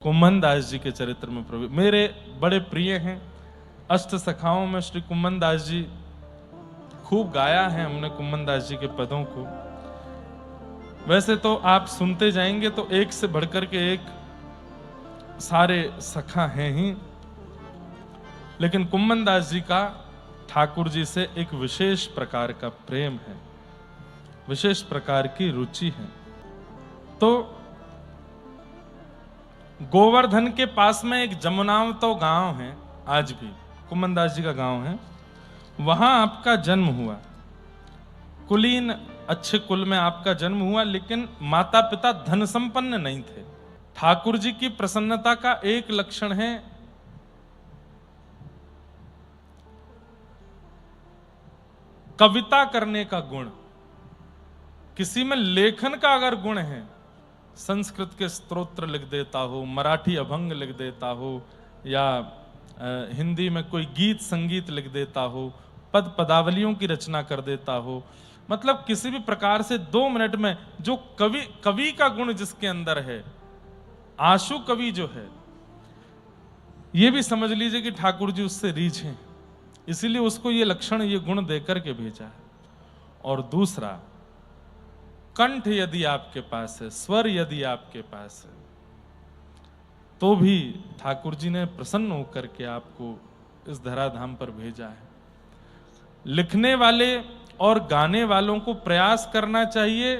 कुम्भन दास जी के चरित्र में प्रवेश मेरे बड़े प्रिय हैं। अष्ट सखाओं में श्री कुम्भन दास जी खूब गाया है हमने कुम्भन दास जी के पदों को। वैसे तो आप सुनते जाएंगे तो एक से बढ़कर के एक सारे सखा हैं ही, लेकिन कुम्भन दास जी का ठाकुर जी से एक विशेष प्रकार का प्रेम है, विशेष प्रकार की रुचि है। तो गोवर्धन के पास में एक जमुनावतो गांव है, आज भी कुम्भन दास जी का गांव है, वहां आपका जन्म हुआ। कुलीन अच्छे कुल में आपका जन्म हुआ, लेकिन माता पिता धन संपन्न नहीं थे। ठाकुर जी की प्रसन्नता का एक लक्षण है कविता करने का गुण। किसी में लेखन का अगर गुण है, संस्कृत के स्तोत्र लिख देता हो, मराठी अभंग लिख देता हो, या हिंदी में कोई गीत संगीत लिख देता हो, पद पदावलियों की रचना कर देता हो, मतलब किसी भी प्रकार से 2 मिनट में जो कवि का गुण जिसके अंदर है, आशु कवि जो है, ये भी समझ लीजिए कि ठाकुर जी उससे रीझ हैं, इसीलिए उसको ये लक्षण ये गुण देकर के भेजा है। और दूसरा, कंठ यदि आपके पास है, स्वर यदि आपके पास है, तो भी ठाकुर जी ने प्रसन्न होकर के आपको इस धराधाम पर भेजा है। लिखने वाले और गाने वालों को प्रयास करना चाहिए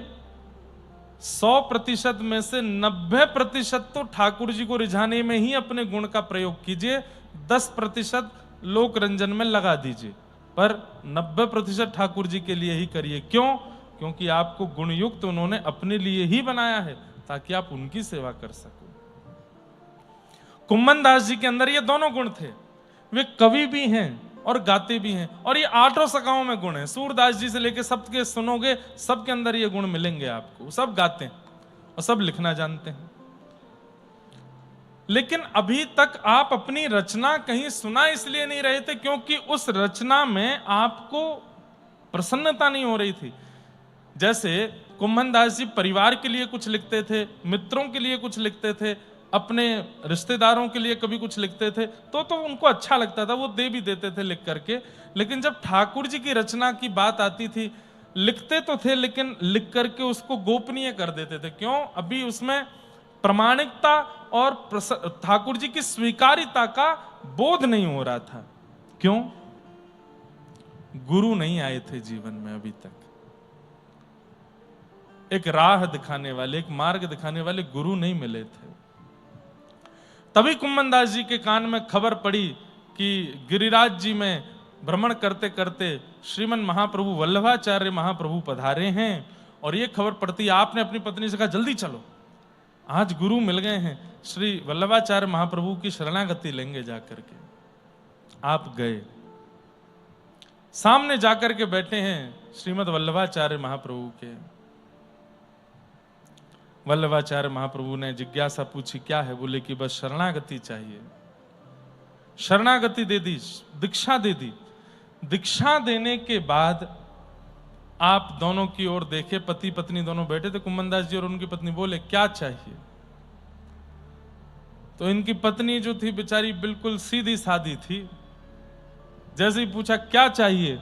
100% में से 90% तो ठाकुर जी को रिझाने में ही अपने गुण का प्रयोग कीजिए, 10% लोक रंजन में लगा दीजिए, पर 90% ठाकुर जी के लिए ही करिए। क्यों? क्योंकि आपको गुणयुक्त उन्होंने अपने लिए ही बनाया है, ताकि आप उनकी सेवा कर सको। कुम्भन दास जी के अंदर ये दोनों गुण थे, वे कवि भी हैं और गाते भी हैं, और ये 8 सखाओं में गुण है। सूरदास जी से लेकर सबके सुनोगे, सबके अंदर ये गुण मिलेंगे आपको। सब गाते हैं और सब लिखना जानते हैं, लेकिन अभी तक आप अपनी रचना कहीं सुना इसलिए नहीं रहे थे क्योंकि उस रचना में आपको प्रसन्नता नहीं हो रही थी। जैसे कुम्भन दास जी परिवार के लिए कुछ लिखते थे, मित्रों के लिए कुछ लिखते थे, अपने रिश्तेदारों के लिए कभी कुछ लिखते थे, तो उनको अच्छा लगता था, वो दे भी देते थे लिख करके। लेकिन जब ठाकुर जी की रचना की बात आती थी, लिखते तो थे लेकिन लिख करके उसको गोपनीय कर देते थे। क्यों? अभी उसमें प्रामाणिकता और ठाकुर जी की स्वीकार्यता का बोध नहीं हो रहा था। क्यों? गुरु नहीं आए थे जीवन में अभी तक, एक राह दिखाने वाले, एक मार्ग दिखाने वाले गुरु नहीं मिले थे। तभी कुम्भन दास जी के कान में खबर पड़ी कि गिरिराज जी में भ्रमण करते करते श्रीमन महाप्रभु वल्लभाचार्य महाप्रभु पधारे हैं, और ये खबर पड़ती, आपने अपनी पत्नी से कहा जल्दी चलो, आज गुरु मिल गए हैं, श्री वल्लभाचार्य महाप्रभु की शरणागति लेंगे जाकर के। आप गए, सामने जाकर के बैठे हैं श्रीमद वल्लभाचार्य महाप्रभु के। वल्लभाचार्य महाप्रभु ने जिज्ञासा पूछी, क्या है? बोले कि बस शरणागति चाहिए। शरणागति दे दी, दीक्षा दे दी। दीक्षा देने के बाद आप दोनों की ओर देखे, पति पत्नी दोनों बैठे थे, कुम्भन दास जी और उनकी पत्नी। बोले क्या चाहिए? तो इनकी पत्नी जो थी बेचारी बिल्कुल सीधी सादी थी, जैसे ही पूछा क्या चाहिए,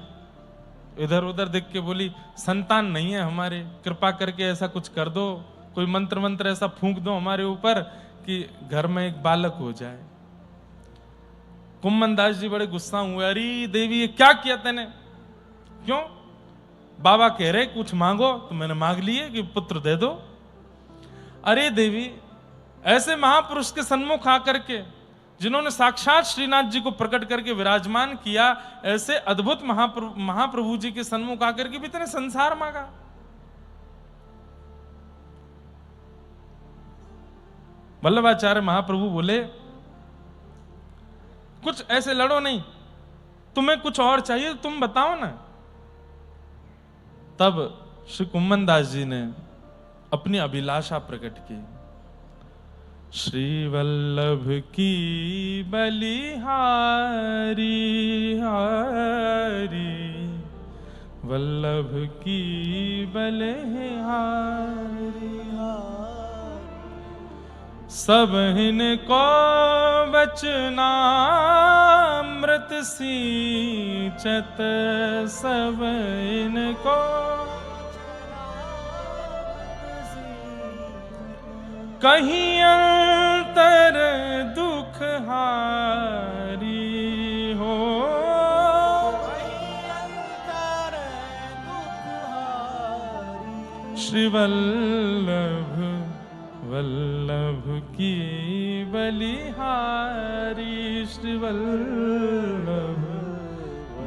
इधर उधर देख के बोली, संतान नहीं है हमारे, कृपा करके ऐसा कुछ कर दो, कोई मंत्र मंत्र ऐसा फूंक दो हमारे ऊपर कि घर में एक बालक हो जाए। कुम्भन दास जी बड़े गुस्सा हुए, अरे देवी ये क्या किया तूने? क्यों? बाबा कह रहे कुछ मांगो, तो मैंने मांग लिए कि पुत्र दे दो। अरे देवी, ऐसे महापुरुष के सन्मुख आकर के, जिन्होंने साक्षात श्रीनाथ जी को प्रकट करके विराजमान किया, ऐसे अद्भुत महाप्रभु जी के सन्मुख आकर के भी इतने संसार मांगा। वल्लभाचार्य महाप्रभु बोले, कुछ ऐसे लड़ो नहीं, तुम्हें कुछ और चाहिए तुम बताओ ना। तब श्री कुम्भन दास जी ने अपनी अभिलाषा प्रकट की, श्री वल्लभ की बलिहारी हारी, वल्लभ की बलिहारी हारी, सब हिनको वचनामृत सींचत, सब इनको कहीं अंतर दुख हारी हो, श्री वल्लभ वल्लभ की बलिहारी, श्री वल्लभ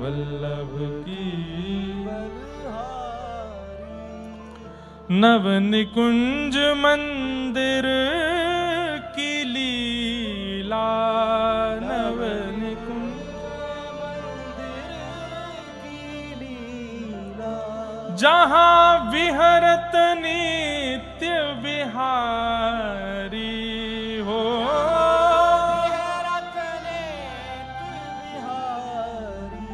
वल्लभ की नव निकुंज मंदिर की लीला, नव निकुंज मंदिर की लीला, जहाँ विहरत नित्य बिहारी हो, विहरत नित्य बिहारी,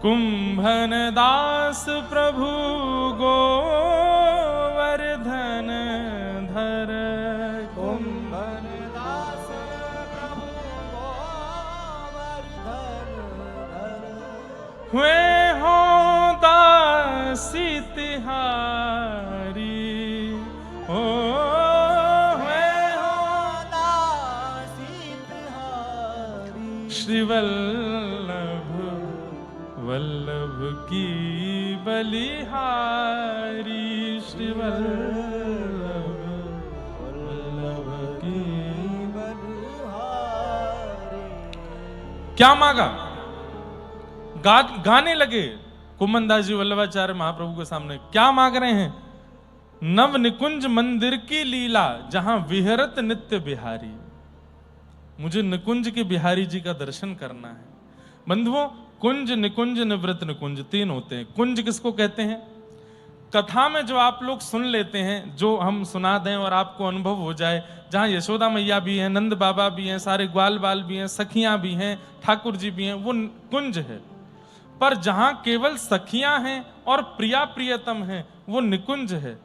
कुंभन दास प्रभु गोवर्धन धर, कुंभन दास प्रभु गोवर्धन धर, हुए हो दासी तिहारी हो, हुए हो दासी तिहारी, श्री वल्लभ वल्लभ की बलिहारी, श्री वल्लभ वल्लभ की बलिहारी। क्या मांगा? गाने लगे कुम्भन दास जी वल्लभाचार्य महाप्रभु के सामने। क्या मांग रहे हैं? नव निकुंज मंदिर की लीला, जहां विहरत नित्य बिहारी। मुझे निकुंज के बिहारी जी का दर्शन करना है। बंधुओं, कुंज, निकुंज, निवृत्त निकुंज तीन होते हैं। कुंज किसको कहते हैं? कथा में जो आप लोग सुन लेते हैं, जो हम सुना दें और आपको अनुभव हो जाए, जहां यशोदा मैया भी हैं, नंद बाबा भी हैं, सारे ग्वाल बाल भी हैं, सखियां भी हैं, ठाकुर जी भी हैं, वो कुंज है। पर जहां केवल सखियां हैं और प्रिया प्रियतम हैं, वो निकुंज है।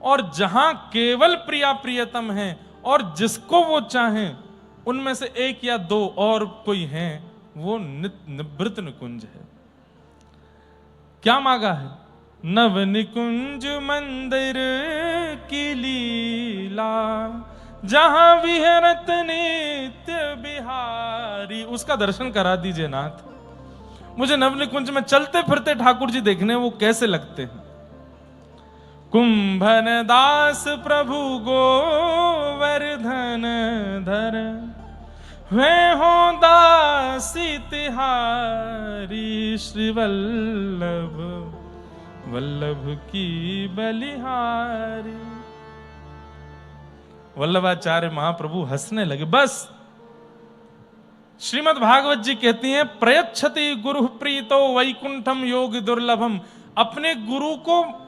और जहां केवल प्रिया प्रियतम हैं और जिसको वो चाहें, उनमें से एक या दो और कोई हैं, वो निवृत्त निकुंज है। क्या मांगा है? नव निकुंज मंदिर की लीला, जहां विहरत नित्य बिहारी। उसका दर्शन करा दीजिए नाथ। मुझे नव निकुंज में चलते फिरते ठाकुर जी देखने, वो कैसे लगते हैं। कुंभन दास प्रभु गोवर्धन धर, वे हो दासी तिहारी, श्री वल्लभ वल्लभ की बलिहारी। वल्लभाचार्य महाप्रभु हंसने लगे। बस श्रीमद् भागवत जी कहती हैं, प्रयच्छति गुरु प्रीतो वैकुंठम योग दुर्लभम। अपने गुरु को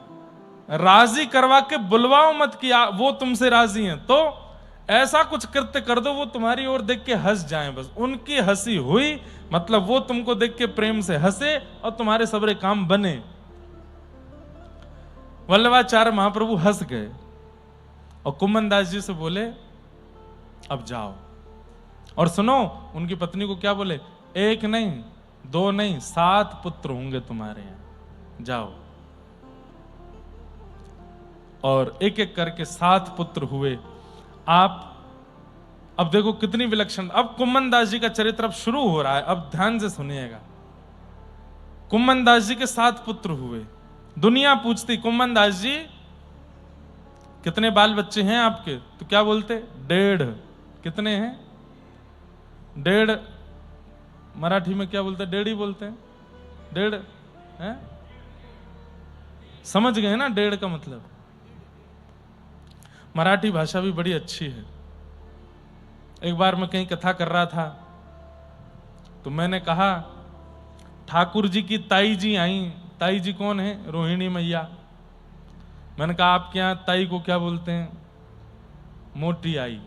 राजी करवा के बुलवाओ मत किया, वो तुमसे राजी हैं तो ऐसा कुछ कृत्य कर दो वो तुम्हारी ओर देख के हंस जाएं। बस उनकी हंसी हुई मतलब वो तुमको देख के प्रेम से हंसे और तुम्हारे सबरे काम बने। वल्लभाचार्य महाप्रभु हंस गए और कुम्भन दास जी से बोले, अब जाओ। और सुनो, उनकी पत्नी को क्या बोले? एक नहीं, दो नहीं, 7 पुत्र होंगे तुम्हारे यहां, जाओ। और एक एक करके 7 पुत्र हुए। आप अब देखो कितनी विलक्षण। अब कुम्भन दास जी का चरित्र अब शुरू हो रहा है, अब ध्यान से सुनिएगा। कुम्भन दास जी के 7 पुत्र हुए। दुनिया पूछती, कुम्भन दास जी कितने बाल बच्चे हैं आपके? तो क्या बोलते? 1.5। कितने हैं? 1.5। मराठी में क्या बोलते हैं? 1.5 ही बोलते हैं। 1.5 है? समझ गए ना 1.5 का मतलब? मराठी भाषा भी बड़ी अच्छी है। एक बार मैं कहीं कथा कर रहा था तो मैंने कहा, ठाकुर जी की ताई जी आई। ताई जी कौन है? रोहिणी मैया। मैंने कहा आपके यहां ताई को क्या बोलते हैं? मोटी आई।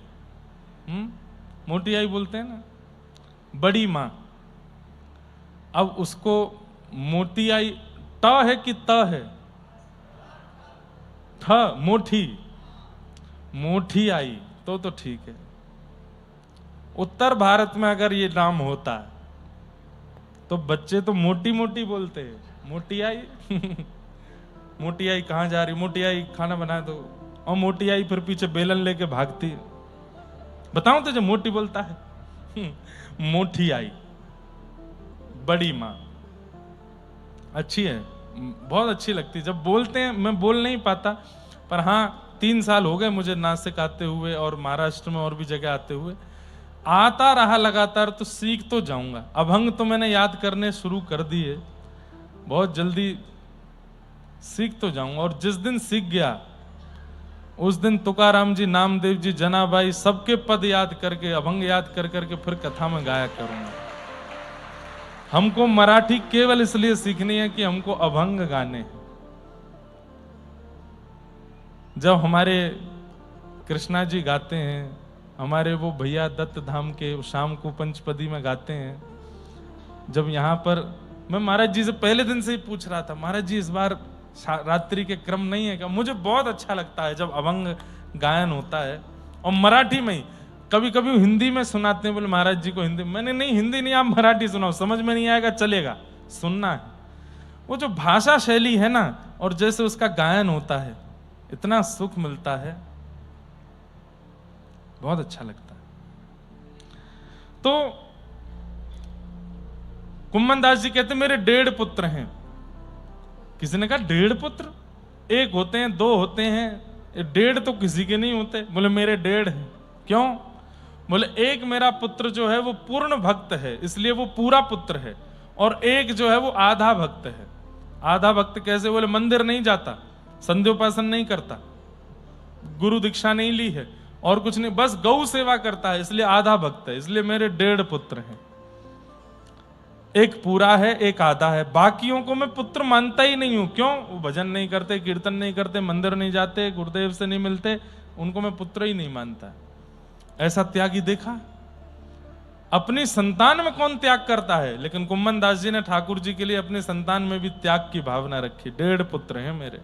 मोटी आई बोलते हैं ना, बड़ी मां। अब उसको मोटी आई ट है कि त है? ठ, मोठी। मोठी आई तो ठीक है। उत्तर भारत में अगर ये नाम होता है तो बच्चे तो मोटी मोटी बोलते हैं, मोटी आई मोटी आई कहाँ जा रही, मोटी आई खाना बना दो, और मोटी आई फिर पीछे बेलन लेके भागती है। बताऊं तो जो मोटी बोलता है मोटी आई, बड़ी माँ अच्छी है, बहुत अच्छी लगती है जब बोलते हैं। मैं बोल नहीं पाता, पर हाँ 3 साल हो गए मुझे नासिक आते हुए और महाराष्ट्र में और भी जगह आते हुए। आता रहा लगातार तो सीख तो जाऊंगा। अभंग तो मैंने याद करने शुरू कर दिए, बहुत जल्दी सीख तो जाऊंगा। और जिस दिन सीख गया उस दिन तुकाराम जी, नामदेव जी, जनाबाई सबके पद याद करके, अभंग याद कर करके फिर कथा में गाया करूंगा। हमको मराठी केवल इसलिए सीखनी है कि हमको अभंग गाने हैं। जब हमारे कृष्णा जी गाते हैं, हमारे वो भैया दत्त धाम के शाम को पंचपदी में गाते हैं, जब यहाँ पर मैं महाराज जी से पहले दिन से ही पूछ रहा था, महाराज जी इस बार रात्रि के क्रम नहीं है क्या? मुझे बहुत अच्छा लगता है जब अभंग गायन होता है, और मराठी में ही। कभी कभी हिंदी में सुनाते हैं, बोले महाराज जी को हिंदी। मैंने नहीं, हिंदी नहीं, आप मराठी सुनाओ, समझ में नहीं आएगा चलेगा, सुनना है। वो जो भाषा शैली है ना, और जैसे उसका गायन होता है, इतना सुख मिलता है, बहुत अच्छा लगता है। तो कुम्मन दास जी कहते मेरे 1.5 पुत्र हैं। किसी ने कहा 1.5 पुत्र? 1 होते हैं, 2 होते हैं, 1.5 तो किसी के नहीं होते। बोले मेरे 1.5 हैं। क्यों? बोले एक मेरा पुत्र जो है वो पूर्ण भक्त है, इसलिए वो पूरा पुत्र है, और एक जो है वो आधा भक्त है। आधा भक्त कैसे? बोले मंदिर नहीं जाता, संध्योपासन नहीं करता, गुरु दीक्षा नहीं ली है, और कुछ नहीं, बस गौ सेवा करता है, इसलिए आधा भक्त है। इसलिए मेरे 1.5 पुत्र हैं। एक पूरा है, एक आधा है। बाकियों को मैं पुत्र मानता ही नहीं हूं। क्यों? वो भजन नहीं करते, कीर्तन नहीं करते, मंदिर नहीं जाते, गुरुदेव से नहीं मिलते, उनको मैं पुत्र ही नहीं मानता। ऐसा त्यागी देखा? अपनी संतान में कौन त्याग करता है? लेकिन कुम्मन दास जी ने ठाकुर जी के लिए अपनी संतान में भी त्याग की भावना रखी। 1.5 पुत्र हैं मेरे।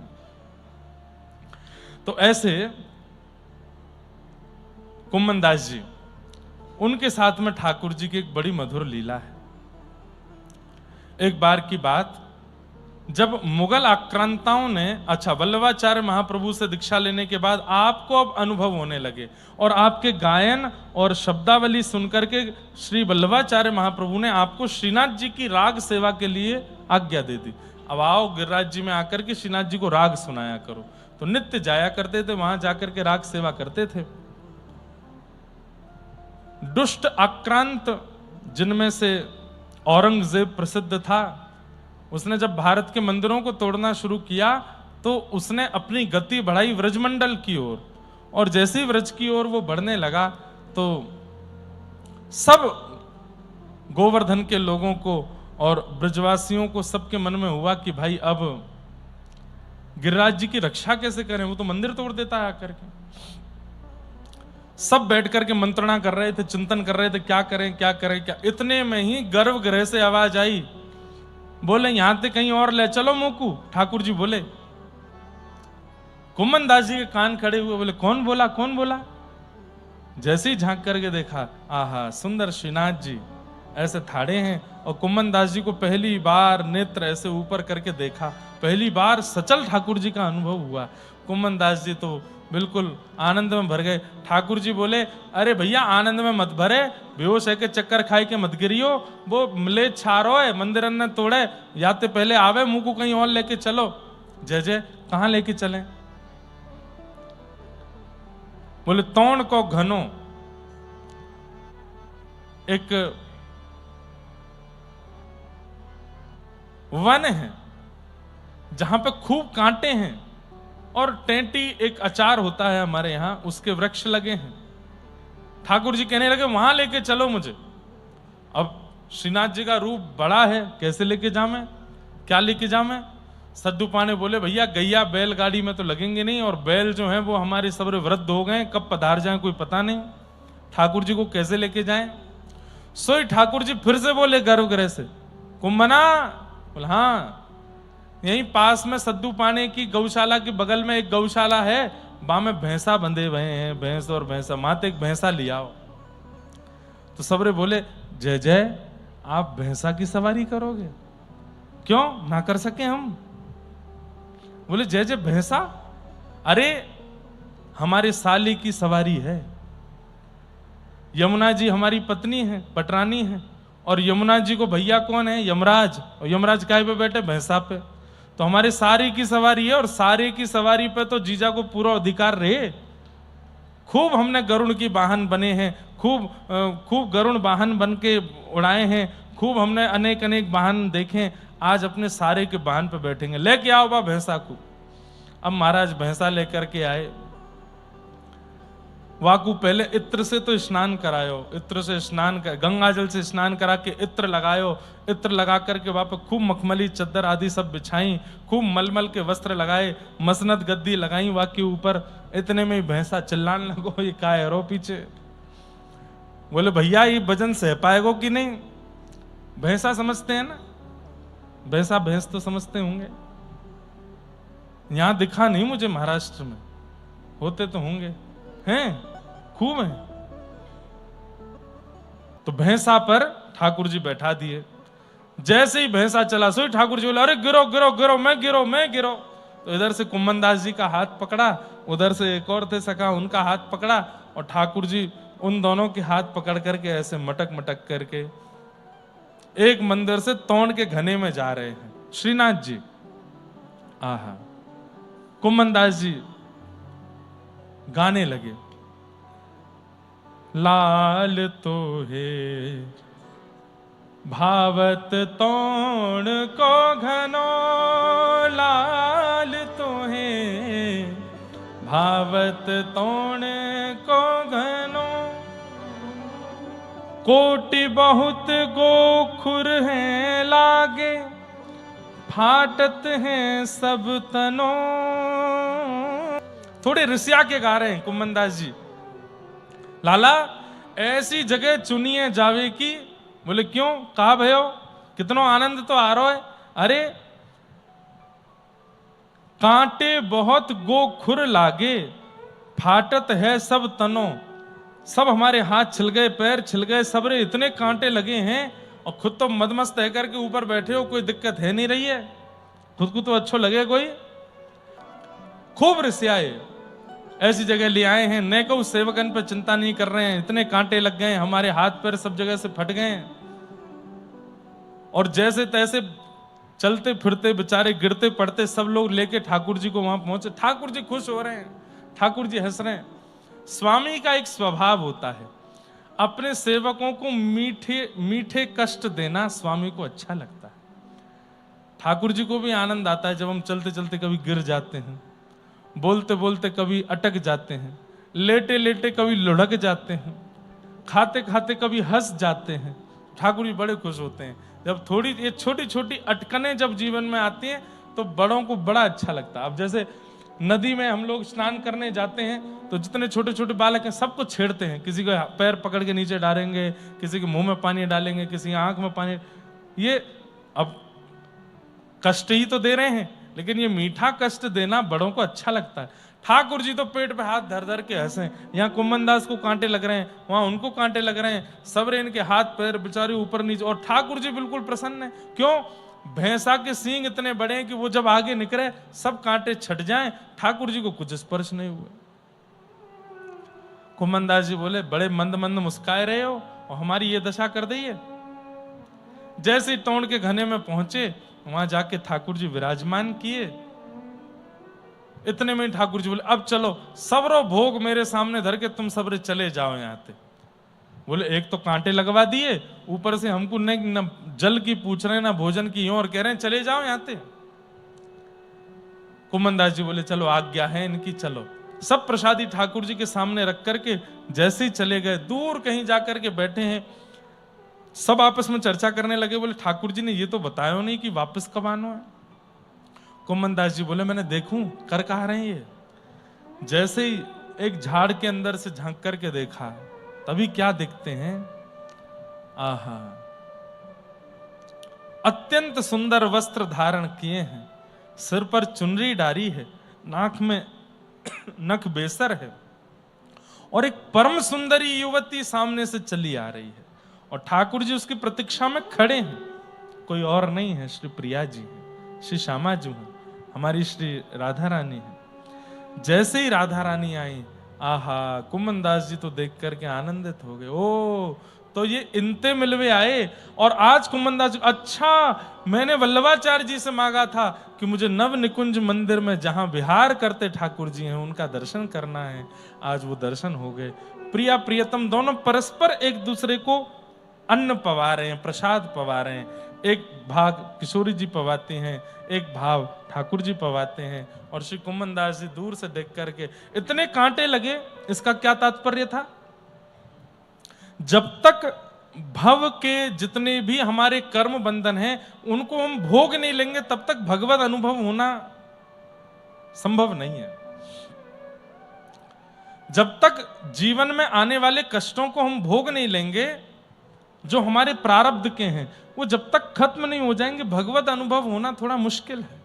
तो ऐसे कुम्मन दास जी, उनके साथ में ठाकुर जी की एक बड़ी मधुर लीला है। एक बार की बात, जब मुगल आक्रांताओं ने, अच्छा, वल्लभाचार्य महाप्रभु से दीक्षा लेने के बाद आपको अब अनुभव होने लगे, और आपके गायन और शब्दावली सुनकर के श्री वल्लभाचार्य महाप्रभु ने आपको श्रीनाथ जी की राग सेवा के लिए आज्ञा दे दी। अब आओ गिरिराज जी में आकर के श्रीनाथ जी को राग सुनाया करो। तो नित्य जाया करते थे, वहां जाकर के राग सेवा करते थे। दुष्ट आक्रांत, जिनमें से औरंगजेब प्रसिद्ध था, उसने जब भारत के मंदिरों को तोड़ना शुरू किया तो उसने अपनी गति बढ़ाई व्रजमंडल की ओर, और जैसे ही व्रज की ओर वो बढ़ने लगा तो सब गोवर्धन के लोगों को और ब्रजवासियों को, सबके मन में हुआ कि भाई अब गिरिराज जी की रक्षा कैसे करें, वो तो मंदिर तोड़ देता है आकर के। सब बैठ करके मंत्रणा कर रहे थे, चिंतन कर रहे थे, क्या करें क्या करें क्या। इतने में ही गर्भगृह से आवाज आई, बोले यहां से कहीं और ले चलो मोकू। ठाकुर जी बोले। कुम्मन दास जी के कान खड़े हुए, बोले कौन बोला, कौन बोला? जैसे ही झांक करके देखा, आहा, सुंदर श्रीनाथ जी ऐसे थाड़े हैं। और कुम्मन दास जी को पहली बार नेत्र ऐसे ऊपर करके देखा, पहली बार सचल ठाकुर जी का अनुभव हुआ। कुम्मन दास जी तो बिल्कुल आनंद में भर गए। ठाकुर जी बोले, अरे भैया आनंद में मत भरे, बेहोश है के चक्कर खाए के मत गिरियो, वो मिले छारो है, मंदिर ने तोड़े, या तो पहले आवे मुंह को कहीं और लेके चलो। जय जय, कहां लेके चले? बोले तोड़ को घनो, एक वन है जहां पे खूब कांटे हैं, और टेंटी एक अचार होता है हमारे यहां, उसके वृक्ष लगे हैं। ठाकुर जी कहने लगे वहां लेके चलो मुझे। अब श्रीनाथ जी का रूप बड़ा है, कैसे लेके जाऊं, क्या लेके जाऊं? सद्दू पाने बोले, भैया गैया बैलगाड़ी में तो लगेंगे नहीं, और बैल जो है वो हमारे सब वृद्ध हो गए, कब पधार जाए कोई पता नहीं, ठाकुर जी को कैसे लेके जाएं? सोई ठाकुर जी फिर से बोले गर्भगृह से, कुम्मना। बोले हाँ, यहीं पास में सद्दू पाने की गौशाला के बगल में एक गौशाला है, बा में भैंसा बंधे हुए हैं, भैंस और भैंसा, माते एक भैंसा लियाओ। तो सबरे बोले जय जय, आप भैंसा की सवारी करोगे? क्यों ना कर सके हम? बोले जय जय भैंसा, अरे हमारे साली की सवारी है। यमुना जी हमारी पत्नी है, पटरानी है, और यमुना जी को भैया कौन है? यमराज। और यमराज काय पे बैठे? भैंसा पे। तो हमारे सारे की सवारी है, और सारे की सवारी पे तो जीजा को पूरा अधिकार रहे। खूब हमने गरुड़ की वाहन बने हैं, खूब गरुड़ वाहन बन के उड़ाए हैं, खूब हमने अनेक अनेक वाहन देखे, आज अपने सारे के वाहन पे बैठेंगे। लेके आओ बा भैंसा को। अब महाराज भैंसा लेकर के आए। वाकू पहले इत्र से तो स्नान करायो, इत्र से स्नान कर, गंगा जल से स्नान करा के इत्र लगायो, इत्र लगा करके वहां पर खूब मखमली चद्दर आदि सब बिछाई, खूब मलमल के वस्त्र लगाए, मसनद गद्दी लगाई वाके ऊपर। इतने में ही भैंसा चिल्लाने लगो, ये क्या है रो पीछे। बोले भैया ये वजन सह पाएगो कि नहीं? भैंसा समझते हैं ना, भैंसा भैंस तो समझते होंगे। यहां दिखा नहीं मुझे, महाराष्ट्र में होते तो होंगे, हैं खूब हैं। तो भैंसा पर ठाकुर जी बैठा दिए। जैसे ही भैंसा चला सो ठाकुर जी बोले अरे गिरो गिरो गिरो, मैं गिरो मैं गिरो। तो इधर से कुम्मन दास जी का हाथ पकड़ा, उधर से एक और थे सखा, उनका हाथ पकड़ा, और ठाकुर जी उन दोनों के हाथ पकड़ करके ऐसे मटक मटक करके एक मंदिर से तोड़ के घने में जा रहे हैं। श्रीनाथ जी, आहा, कुम्मन दास जी गाने लगे, लाल तो है भावत तोण को घनो, लाल तो है भावत तोण को घनो, कोटि बहुत गोखुर हैं लागे, फाटत हैं सब तनो। थोड़े ऋषिया के गा रहे हैं कुम्मन दास जी, लाला ऐसी जगह चुनिए जावे की। बोले क्यों, कहा भयो, कितनो आनंद तो आ रहा है। अरे कांटे बहुत गोखुर लागे, फाटत है सब तनो। सब हमारे हाथ छिल गए, पैर छिल गए, सबरे इतने कांटे लगे हैं, और खुद तो मदमस्त है करके ऊपर बैठे हो, कोई दिक्कत है नहीं रही है, खुद को तो अच्छो लगे कोई। खूब ऋषियाए ऐसी जगह ले आए हैं, न को सेवकन पर चिंता नहीं कर रहे हैं, इतने कांटे लग गए, हमारे हाथ पैर सब जगह से फट गए, और जैसे तैसे चलते फिरते बेचारे गिरते पड़ते सब लोग लेके ठाकुर जी को वहां पहुंचे। ठाकुर जी खुश हो रहे हैं, ठाकुर जी हंस रहे हैं। स्वामी का एक स्वभाव होता है, अपने सेवकों को मीठे मीठे कष्ट देना स्वामी को अच्छा लगता है। ठाकुर जी को भी आनंद आता है जब हम चलते चलते कभी गिर जाते हैं, बोलते बोलते कभी अटक जाते हैं, लेटे लेटे कभी लुढ़क जाते हैं, खाते खाते कभी हंस जाते हैं। ठाकुर जी बड़े खुश होते हैं जब थोड़ी ये छोटी छोटी अटकनें जब जीवन में आती हैं, तो बड़ों को बड़ा अच्छा लगता है। अब जैसे नदी में हम लोग स्नान करने जाते हैं, तो जितने छोटे छोटे बालक हैं सबको छेड़ते हैं, किसी को पैर पकड़ के नीचे डालेंगे, किसी के मुंह में पानी डालेंगे, किसी की आंख में पानी। ये अब कष्ट ही तो दे रहे हैं, लेकिन ये मीठा कष्ट देना बड़ों को अच्छा लगता है। ठाकुर जी तो पेट पे हाथ धर धर के हंसे, यहाँ कुम्मन दास को कांटे लग रहे हैं, वहां उनको कांटे लग रहे हैं, सबरे इनके हाथ पैर बेचारे ऊपर नीचे, और ठाकुर जी बिल्कुल प्रसन्न है। क्यों? भैंसा के सींग इतने बड़े हैं कि वो जब आगे निकले सब कांटे छट जाएं, ठाकुर जी को कुछ स्पर्श नहीं हुए। कुम्मन दास जी बोले बड़े मंद मंद मुस्काए रहे हो, और हमारी ये दशा कर दी है। जैसे ही टोंड के घने में पहुंचे, वहां जाके ठाकुर जी विराजमान किए। इतने में ठाकुर जी बोले अब चलो, सबरो भोग मेरे सामने धर के तुम सबरे चले जाओ यहाँ से। बोले एक तो कांटे लगवा दिए, ऊपर से हमको न जल की पूछ रहे ना भोजन की, और कह रहे हैं चले जाओ यहाँ से। कुम्मन दास जी बोले चलो आज्ञा है इनकी, चलो। सब प्रसादी ठाकुर जी के सामने रख करके जैसे ही चले गए, दूर कहीं जाकर के बैठे हैं, सब आपस में चर्चा करने लगे। बोले ठाकुर जी ने ये तो बताया नहीं कि वापस कब आना है। कुम्मन दास जी बोले मैंने देखूं कर कहा रहे हैं ये। जैसे ही एक झाड़ के अंदर से झांक करके देखा, तभी क्या देखते हैं, आहा, अत्यंत सुंदर वस्त्र धारण किए हैं, सिर पर चुनरी डारी है, नाक में नख बेसर है और एक परम सुंदरी युवती सामने से चली आ रही है और ठाकुर जी उसकी प्रतीक्षा में खड़े हैं। कोई और नहीं है, श्री प्रिया जी है, श्री श्यामा जी हैं, हमारी श्री राधा रानी है। जैसे ही राधा रानी आई, आहा, कुमन दास जी तो देख करके आनंदित हो गए। ओ, तो ये इनते मिलवे आए। और आज कुमन दास जी, अच्छा, मैंने वल्लभाचार्य जी से मांगा था कि मुझे नव निकुंज मंदिर में जहां विहार करते ठाकुर जी हैं उनका दर्शन करना है। आज वो दर्शन हो गए। प्रिया प्रियतम दोनों परस्पर एक दूसरे को अन्न पवा रहे हैं, प्रसाद पवा रहे हैं। एक भाग किशोरी जी पवाते हैं, एक भाव ठाकुर जी पवाते हैं। और श्री कुमन दास जी दूर से देख करके इतने कांटे लगे। इसका क्या तात्पर्य था? जब तक भव के जितने भी हमारे कर्म बंधन हैं उनको हम भोग नहीं लेंगे तब तक भगवत अनुभव होना संभव नहीं है। जब तक जीवन में आने वाले कष्टों को हम भोग नहीं लेंगे, जो हमारे प्रारब्ध के हैं, वो जब तक खत्म नहीं हो जाएंगे, भगवत अनुभव होना थोड़ा मुश्किल है।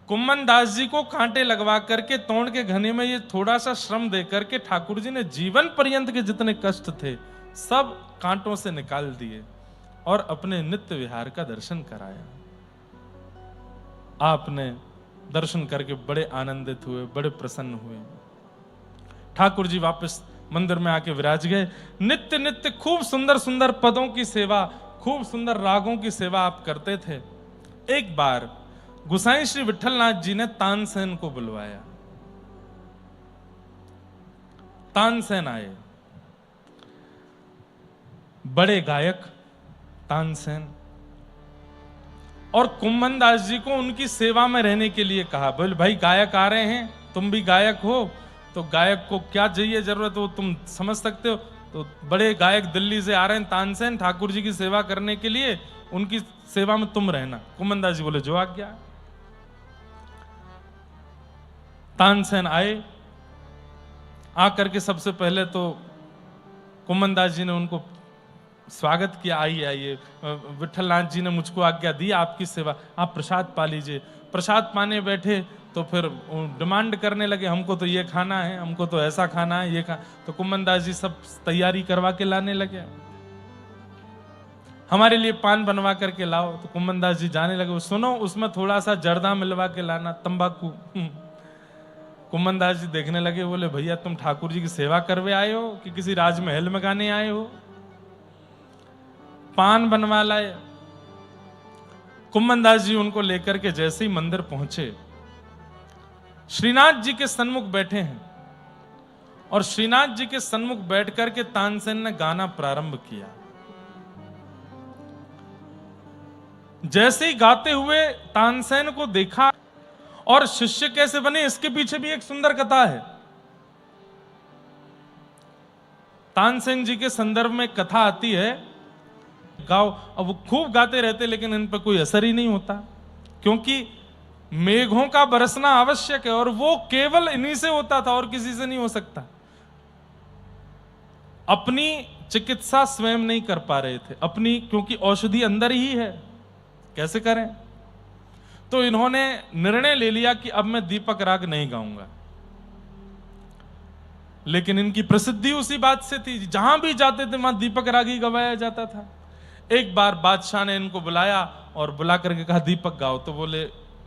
कुम्मन दास जी को कांटे लगवा करके तोड़ के घने में ये थोड़ा सा श्रम दे करके ठाकुर जी ने जीवन पर्यंत के जितने कष्ट थे सब कांटों से निकाल दिए और अपने नित्य विहार का दर्शन कराया। आपने दर्शन करके बड़े आनंदित हुए, बड़े प्रसन्न हुए। ठाकुर जी वापस मंदिर में आके विराज गए। नित्य नित्य खूब सुंदर सुंदर पदों की सेवा, खूब सुंदर रागों की सेवा आप करते थे। एक बार गुसाई श्री विठलनाथ जी ने तानसेन को बुलवाया। तानसेन आए, बड़े गायक तानसेन, और कुम्मन दास जी को उनकी सेवा में रहने के लिए कहा। बोले भाई गायक आ रहे हैं, तुम भी गायक हो, तो गायक को क्या चाहिए, जरूरत हो तुम समझ सकते हो। तो बड़े गायक दिल्ली से आ रहे हैं तानसेन ठाकुर जी की सेवा करने के लिए, उनकी सेवा में तुम रहना। कुम्मन दास जी बोले जो आज्ञा। तानसेन आए, आकर के सबसे पहले तो कुम्मन दास जी ने उनको स्वागत किया, आइए आइए, विठलनाथ जी ने मुझको आज्ञा दी आपकी सेवा, आप प्रसाद पा लीजिए। प्रसाद पाने बैठे तो फिर डिमांड करने लगे, हमको तो ये खाना है, हमको तो ऐसा खाना है, ये खा। तो कुम्मन दास जी सब तैयारी करवा के लाने लगे, हमारे लिए पान बनवा करके लाओ। तो कुम्मन दास जी जाने लगे, सुनो उसमें थोड़ा सा जर्दा मिलवा के लाना, तंबाकू। कुम्मन दास जी देखने लगे, बोले भैया तुम ठाकुर जी की सेवा करवे आए हो कि किसी राजमहल में गाने आए हो? पान बनवा लाए। कुम्मन दास जी उनको लेकर के जैसे ही मंदिर पहुंचे, श्रीनाथ जी के सन्मुख बैठे हैं और श्रीनाथ जी के सन्मुख बैठ करके तानसेन ने गाना प्रारंभ किया। जैसे ही गाते हुए तानसेन को देखा, और शिष्य कैसे बने इसके पीछे भी एक सुंदर कथा है। तानसेन जी के संदर्भ में कथा आती है, गाओ, अब वो खूब गाते रहते लेकिन इन पर कोई असर ही नहीं होता, क्योंकि मेघों का बरसना आवश्यक है और वो केवल इन्हीं से होता था और किसी से नहीं हो सकता। अपनी चिकित्सा स्वयं नहीं कर पा रहे थे अपनी, क्योंकि औषधि अंदर ही है, कैसे करें। तो इन्होंने निर्णय ले लिया कि अब मैं दीपक राग नहीं गाऊंगा। लेकिन इनकी प्रसिद्धि उसी बात से थी, जहां भी जाते थे वहां दीपक राग ही गवाया जाता था। एक बार बादशाह ने इनको बुलाया और बुला करके कहा दीपक गाओ। तो बोले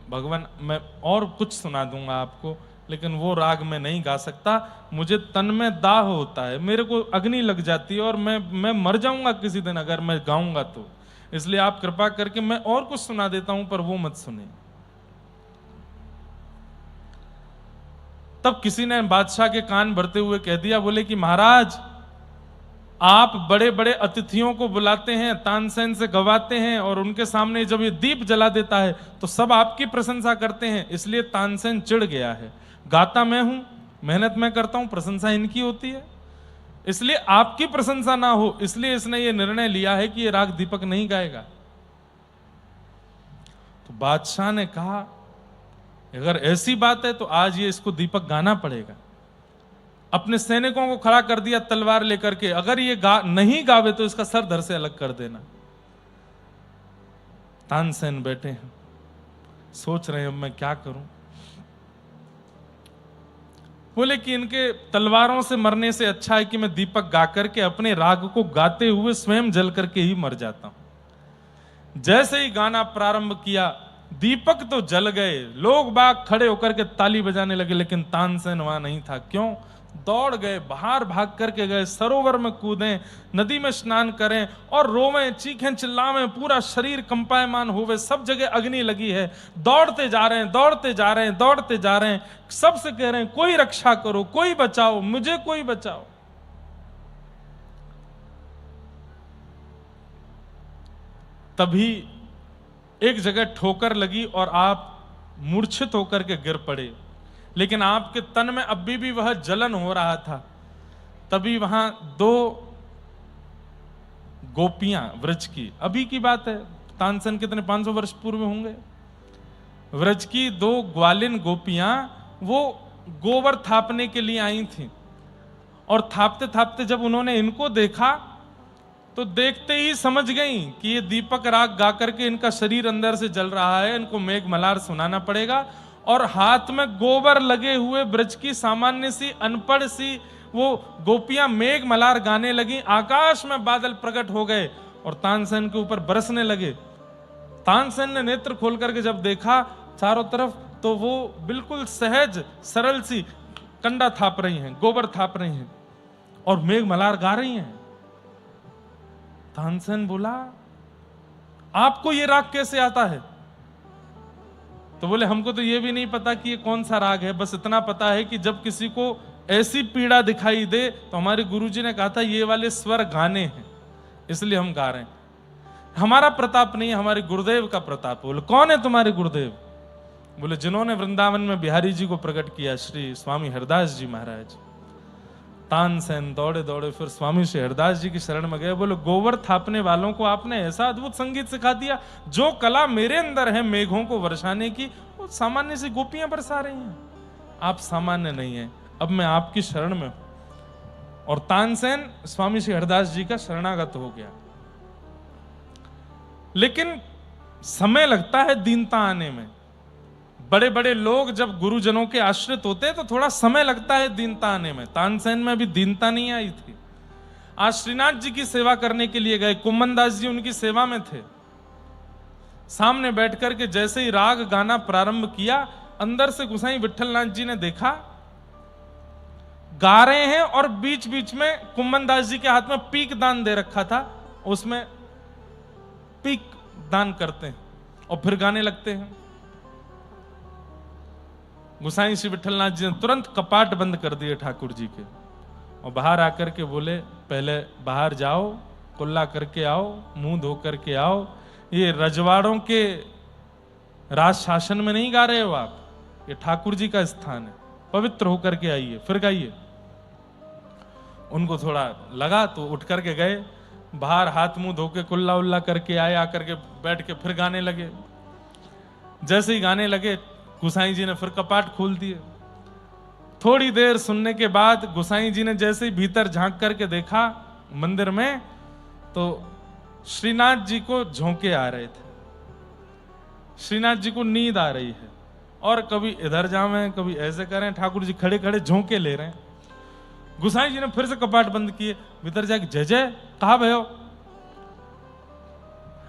भगवान मैं और कुछ सुना दूंगा आपको, लेकिन वो राग में नहीं गा सकता, मुझे तन में दाह होता है, मेरे को अग्नि लग जाती है और मैं मर जाऊंगा किसी दिन अगर मैं गाऊंगा तो, इसलिए आप कृपा करके मैं और कुछ सुना देता हूं पर वो मत सुने। तब किसी ने बादशाह के कान भरते हुए कह दिया, बोले कि महाराज आप बड़े बड़े अतिथियों को बुलाते हैं, तानसेन से गवाते हैं और उनके सामने जब ये दीप जला देता है तो सब आपकी प्रशंसा करते हैं, इसलिए तानसेन चिढ़ गया है। गाता मैं हूं, मेहनत मैं करता हूं, प्रशंसा इनकी होती है, इसलिए आपकी प्रशंसा ना हो, इसलिए इसने ये निर्णय लिया है कि ये राग दीपक नहीं गाएगा। तो बादशाह ने कहा अगर ऐसी बात है तो आज ये इसको दीपक गाना पड़ेगा। अपने सैनिकों को खड़ा कर दिया तलवार लेकर के, अगर ये नहीं गावे तो इसका सर धड़ से अलग कर देना। तानसेन बैठे हैं, सोच रहे हैं अब मैं क्या करूं। बोले कि इनके तलवारों से मरने से अच्छा है कि मैं दीपक गा करके अपने राग को गाते हुए स्वयं जल करके ही मर जाता हूं। जैसे ही गाना प्रारंभ किया, दीपक तो जल गए, लोग बाग खड़े होकर के ताली बजाने लगे, लेकिन तानसेन वहां नहीं था। क्यों? दौड़ गए, बाहर भाग करके गए, सरोवर में कूदें, नदी में स्नान करें और रोवें, चीखें, चिल्लावें, पूरा शरीर कंपायमान होवे, सब जगह अग्नि लगी है, दौड़ते जा रहे हैं, दौड़ते जा रहे हैं, दौड़ते जा रहे हैं, सबसे कह रहे हैं कोई रक्षा करो, कोई बचाओ, मुझे कोई बचाओ। तभी एक जगह ठोकर लगी और आप मूर्छित होकर के गिर पड़े, लेकिन आपके तन में अभी भी वह जलन हो रहा था। तभी वहां दो गोपियां व्रज की, अभी की बात है, तानसेन कितने 500 वर्ष पूर्व होंगे, व्रज की दो ग्वालिन गोपियां वो गोबर थापने के लिए आई थीं। और थापते थापते जब उन्होंने इनको देखा तो देखते ही समझ गई कि ये दीपक राग गा करके इनका शरीर अंदर से जल रहा है, इनको मेघ मल्हार सुनाना पड़ेगा। और हाथ में गोबर लगे हुए ब्रज की सामान्य सी अनपढ़ सी वो गोपियां मेघ मल्हार गाने लगी। आकाश में बादल प्रकट हो गए और तानसेन के ऊपर बरसने लगे। तानसेन ने नेत्र खोल करके जब देखा चारों तरफ, तो वो बिल्कुल सहज सरल सी कंडा थाप रही हैं, गोबर थाप रही हैं और मेघ मल्हार गा रही हैं। तानसेन बोला, आपको ये राग कैसे आता है? तो बोले, हमको तो ये भी नहीं पता कि ये कौन सा राग है, बस इतना पता है कि जब किसी को ऐसी पीड़ा दिखाई दे तो हमारे गुरुजी ने कहा था ये वाले स्वर गाने हैं, इसलिए हम गा रहे हैं। हमारा प्रताप नहीं है, हमारे गुरुदेव का प्रताप। बोले, कौन है तुम्हारे गुरुदेव? बोले, जिन्होंने वृंदावन में बिहारी जी को प्रकट किया, श्री स्वामी हरदास जी महाराज। तानसेन दौड़े दौड़े फिर स्वामी श्री हरदास जी की शरण में गए। बोले, गोबर थापने वालों को आपने ऐसा अद्भुत संगीत सिखा दिया, जो कला मेरे अंदर है मेघों को वर्षाने की, वो सामान्य सी गोपियां बरसा रही हैं। आप सामान्य नहीं है, अब मैं आपकी शरण में हूं। और तानसेन स्वामी श्री हरदास जी का शरणागत हो गया। लेकिन समय लगता है दीनता आने में। बड़े बड़े लोग जब गुरुजनों के आश्रित होते हैं तो थोड़ा समय लगता है दीनता आने में। तानसेन में भी दीनता नहीं आई थी। आज श्रीनाथ जी की सेवा करने के लिए गए, कुम्मन दास जी उनकी सेवा में थे। सामने बैठ करके जैसे ही राग गाना प्रारंभ किया, अंदर से गोसाई विठलनाथ जी ने देखा गा रहे हैं और बीच बीच में कुम्मन दास जी के हाथ में पीक दान दे रखा था, उसमें पीक दान करते हैं और फिर गाने लगते हैं। गोसाई श्री विठलनाथ जी ने तुरंत कपाट बंद कर दिए ठाकुर जी के और बाहर आकर के बोले, पहले बाहर जाओ, कुल्ला करके आओ, मुंह धो करके आओ। ये रजवाड़ों के राज शासन में नहीं गा रहे हो आप, ये ठाकुर जी का स्थान है, पवित्र होकर के आइए, फिर गाइए। उनको थोड़ा लगा तो उठ करके गए, बाहर हाथ मुंह धो के कुल्ला उल्ला करके आए, आकर के बैठ के फिर गाने लगे। जैसे ही गाने लगे गोसाई जी ने फिर कपाट खोल दिए। थोड़ी देर सुनने के बाद गोसाई जी ने जैसे ही भीतर झांक करके देखा मंदिर में, तो श्रीनाथ जी को झोंके आ रहे थे। श्रीनाथ जी को नींद आ रही है और कभी इधर जावें, कभी ऐसे करें, ठाकुर जी खड़े खड़े झोंके ले रहे हैं। गोसाई जी ने फिर से कपाट बंद किए, भीतर जाके जय जय कहा भयो,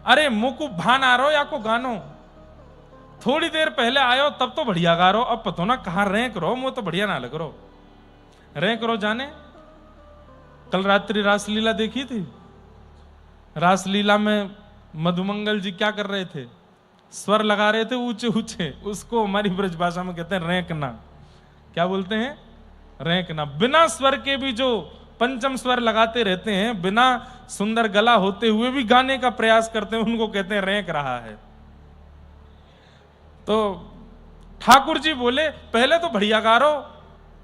अरे मुकु भान आ रो या को गानो, थोड़ी देर पहले आयो तब तो बढ़िया गा रो, अब पतो ना कहां रैंक रो, मुझे तो बढ़िया ना लग रो। रैंक रो जाने, कल रात्रि रासलीला देखी थी। रासलीला में मधुमंगल जी क्या कर रहे थे? स्वर लगा रहे थे ऊंचे ऊंचे, उसको हमारी ब्रज भाषा में कहते हैं रैंकना। क्या बोलते हैं? रैंकना। बिना स्वर के भी जो पंचम स्वर लगाते रहते हैं, बिना सुंदर गला होते हुए भी गाने का प्रयास करते हैं, उनको कहते हैं रैंक रहा है। तो ठाकुर जी बोले, पहले तो बढ़िया गा रो,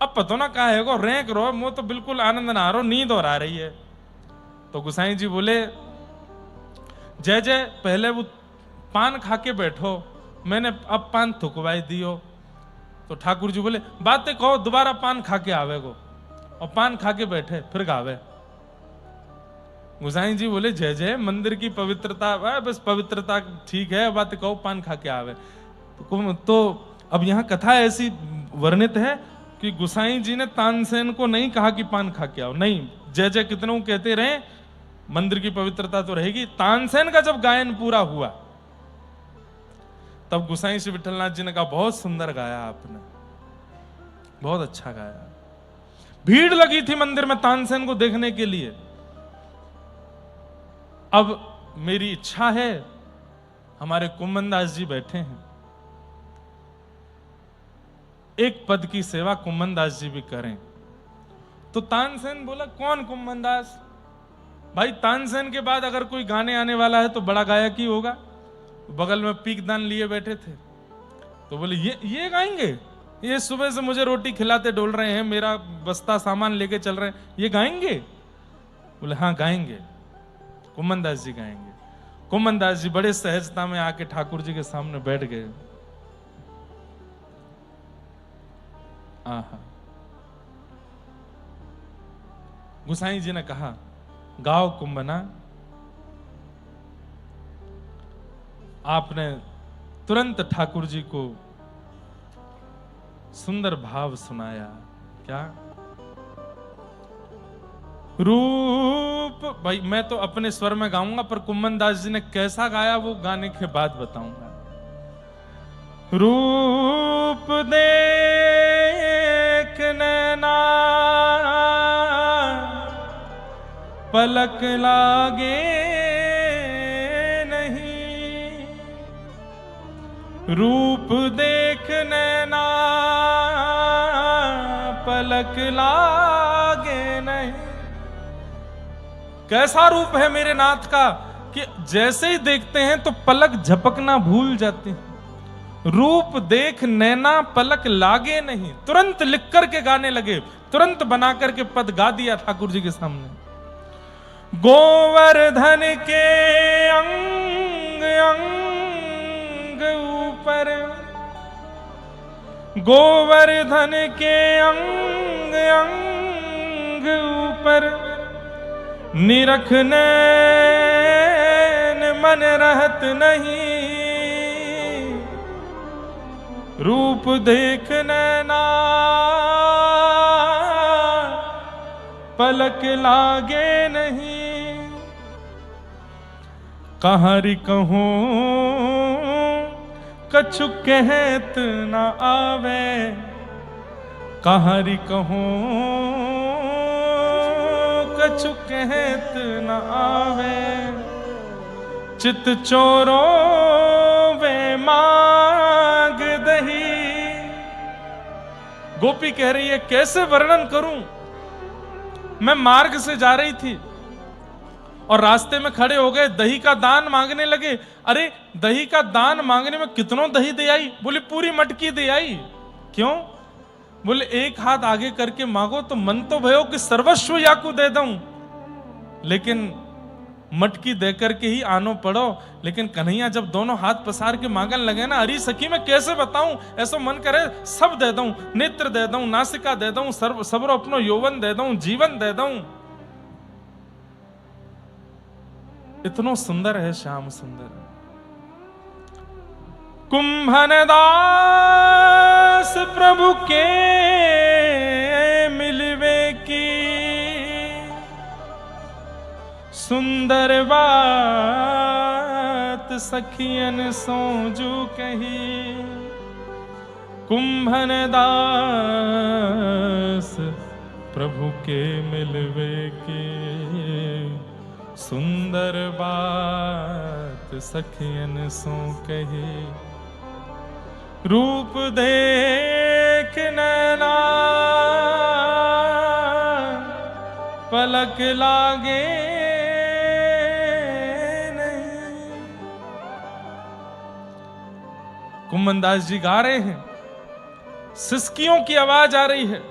अब पतो ना कहा है रैंक रो, मुझे तो बिल्कुल आनंद ना आ रो, नींद और आ रही है। तो गोसाई जी बोले, जय जय पहले वो पान खा के बैठो, मैंने अब पान थुकवाई दियो। तो ठाकुर जी बोले, बातें कहो, दोबारा पान खा के आवे गो, और पान खा के बैठे फिर गावे। गोसाई जी बोले, जय जय मंदिर की पवित्रता, बस पवित्रता ठीक है, बातें कहो, पान खा के आवे। तो अब यहां कथा ऐसी वर्णित है कि कि गुसाई जी ने तानसेन को नहीं कहा कि पान खा के आओ, नहीं, जय जय कितनों कहते रहे, मंदिर की पवित्रता तो रहेगी। तानसेन का जब गायन पूरा हुआ तब गुसाई श्री विठलनाथ जी ने कहा बहुत सुंदर गाया आपने, बहुत अच्छा गाया। भीड़ लगी थी मंदिर में तानसेन को देखने के लिए। अब मेरी इच्छा है, हमारे कुम्भन दास जी बैठे हैं, एक पद की सेवा कुम्भन दास जी भी करें। तो तानसेन बोला कौन कुम्भन दास? भाई तानसेन के बाद अगर कोई गाने आने वाला है तो बड़ा गायक ही होगा। बगल में पीकदान लिए बैठे थे, तो बोले ये गाएंगे, ये सुबह से मुझे रोटी खिलाते डोल रहे हैं, मेरा बस्ता सामान लेके चल रहे हैं, ये गाएंगे? बोले हाँ गाएंगे, कुम्भन दास जी गाएंगे। कुम्भन दास जी बड़े सहजता में आके ठाकुर जी के सामने बैठ गए। आहा, गुसाई जी ने कहा गाओ कुंभना। आपने तुरंत ठाकुर जी को सुंदर भाव सुनाया। क्या रूप? भाई मैं तो अपने स्वर में गाऊंगा, पर कुम्भन दास जी ने कैसा गाया वो गाने के बाद बताऊंगा। रूप देख नैना पलक लागे नहीं, रूप देख नैना पलक लागे नहीं। कैसा रूप है मेरे नाथ का कि जैसे ही देखते हैं तो पलक झपकना भूल जाते हैं। रूप देख नैना पलक लागे नहीं, तुरंत लिख करके गाने लगे, तुरंत बना करके पद गा दिया ठाकुर जी के सामने। गोवर्धन के अंग अंग ऊपर, गोवर्धन के अंग अंग ऊपर, निरख नैन मन रहत नहीं, रूप देख नैना पलक लागे नहीं। कहारी कहूं कछु कहत न आवे, कहारी कहूं कछु कहत न आवे, चित चोरो वे मांग दही। गोपी कह रही है कैसे वर्णन करूं, मैं मार्ग से जा रही थी और रास्ते में खड़े हो गए, दही का दान मांगने लगे। अरे दही का दान मांगने में कितनों दही दे आई? बोले पूरी मटकी दे आई। क्यों? बोले एक हाथ आगे करके मांगो तो मन तो भयो कि सर्वस्व याकू दे दूं, लेकिन मटकी दे करके ही आनो पड़ो। लेकिन कन्हैया जब दोनों हाथ पसार के मांगन लगे ना, अरे सखी मैं कैसे बताऊं, ऐसा मन करे सब दे दूं, नेत्र दे दूं, नासिका दे दूं, सबरो अपनो यौवन दे दूं, जीवन दे दूं। इतनो सुंदर है श्याम सुंदर। कुंभन दास प्रभु के मिलवे की सुंदर बात सखियन सोजू कही। कुंभन दास प्रभु के मिलवे की सुंदर बात सखियन सो कही। रूप देख नैना पलक लागे नहीं। कुम्भन दास जी गा रहे हैं, सिसकियों की आवाज आ रही है,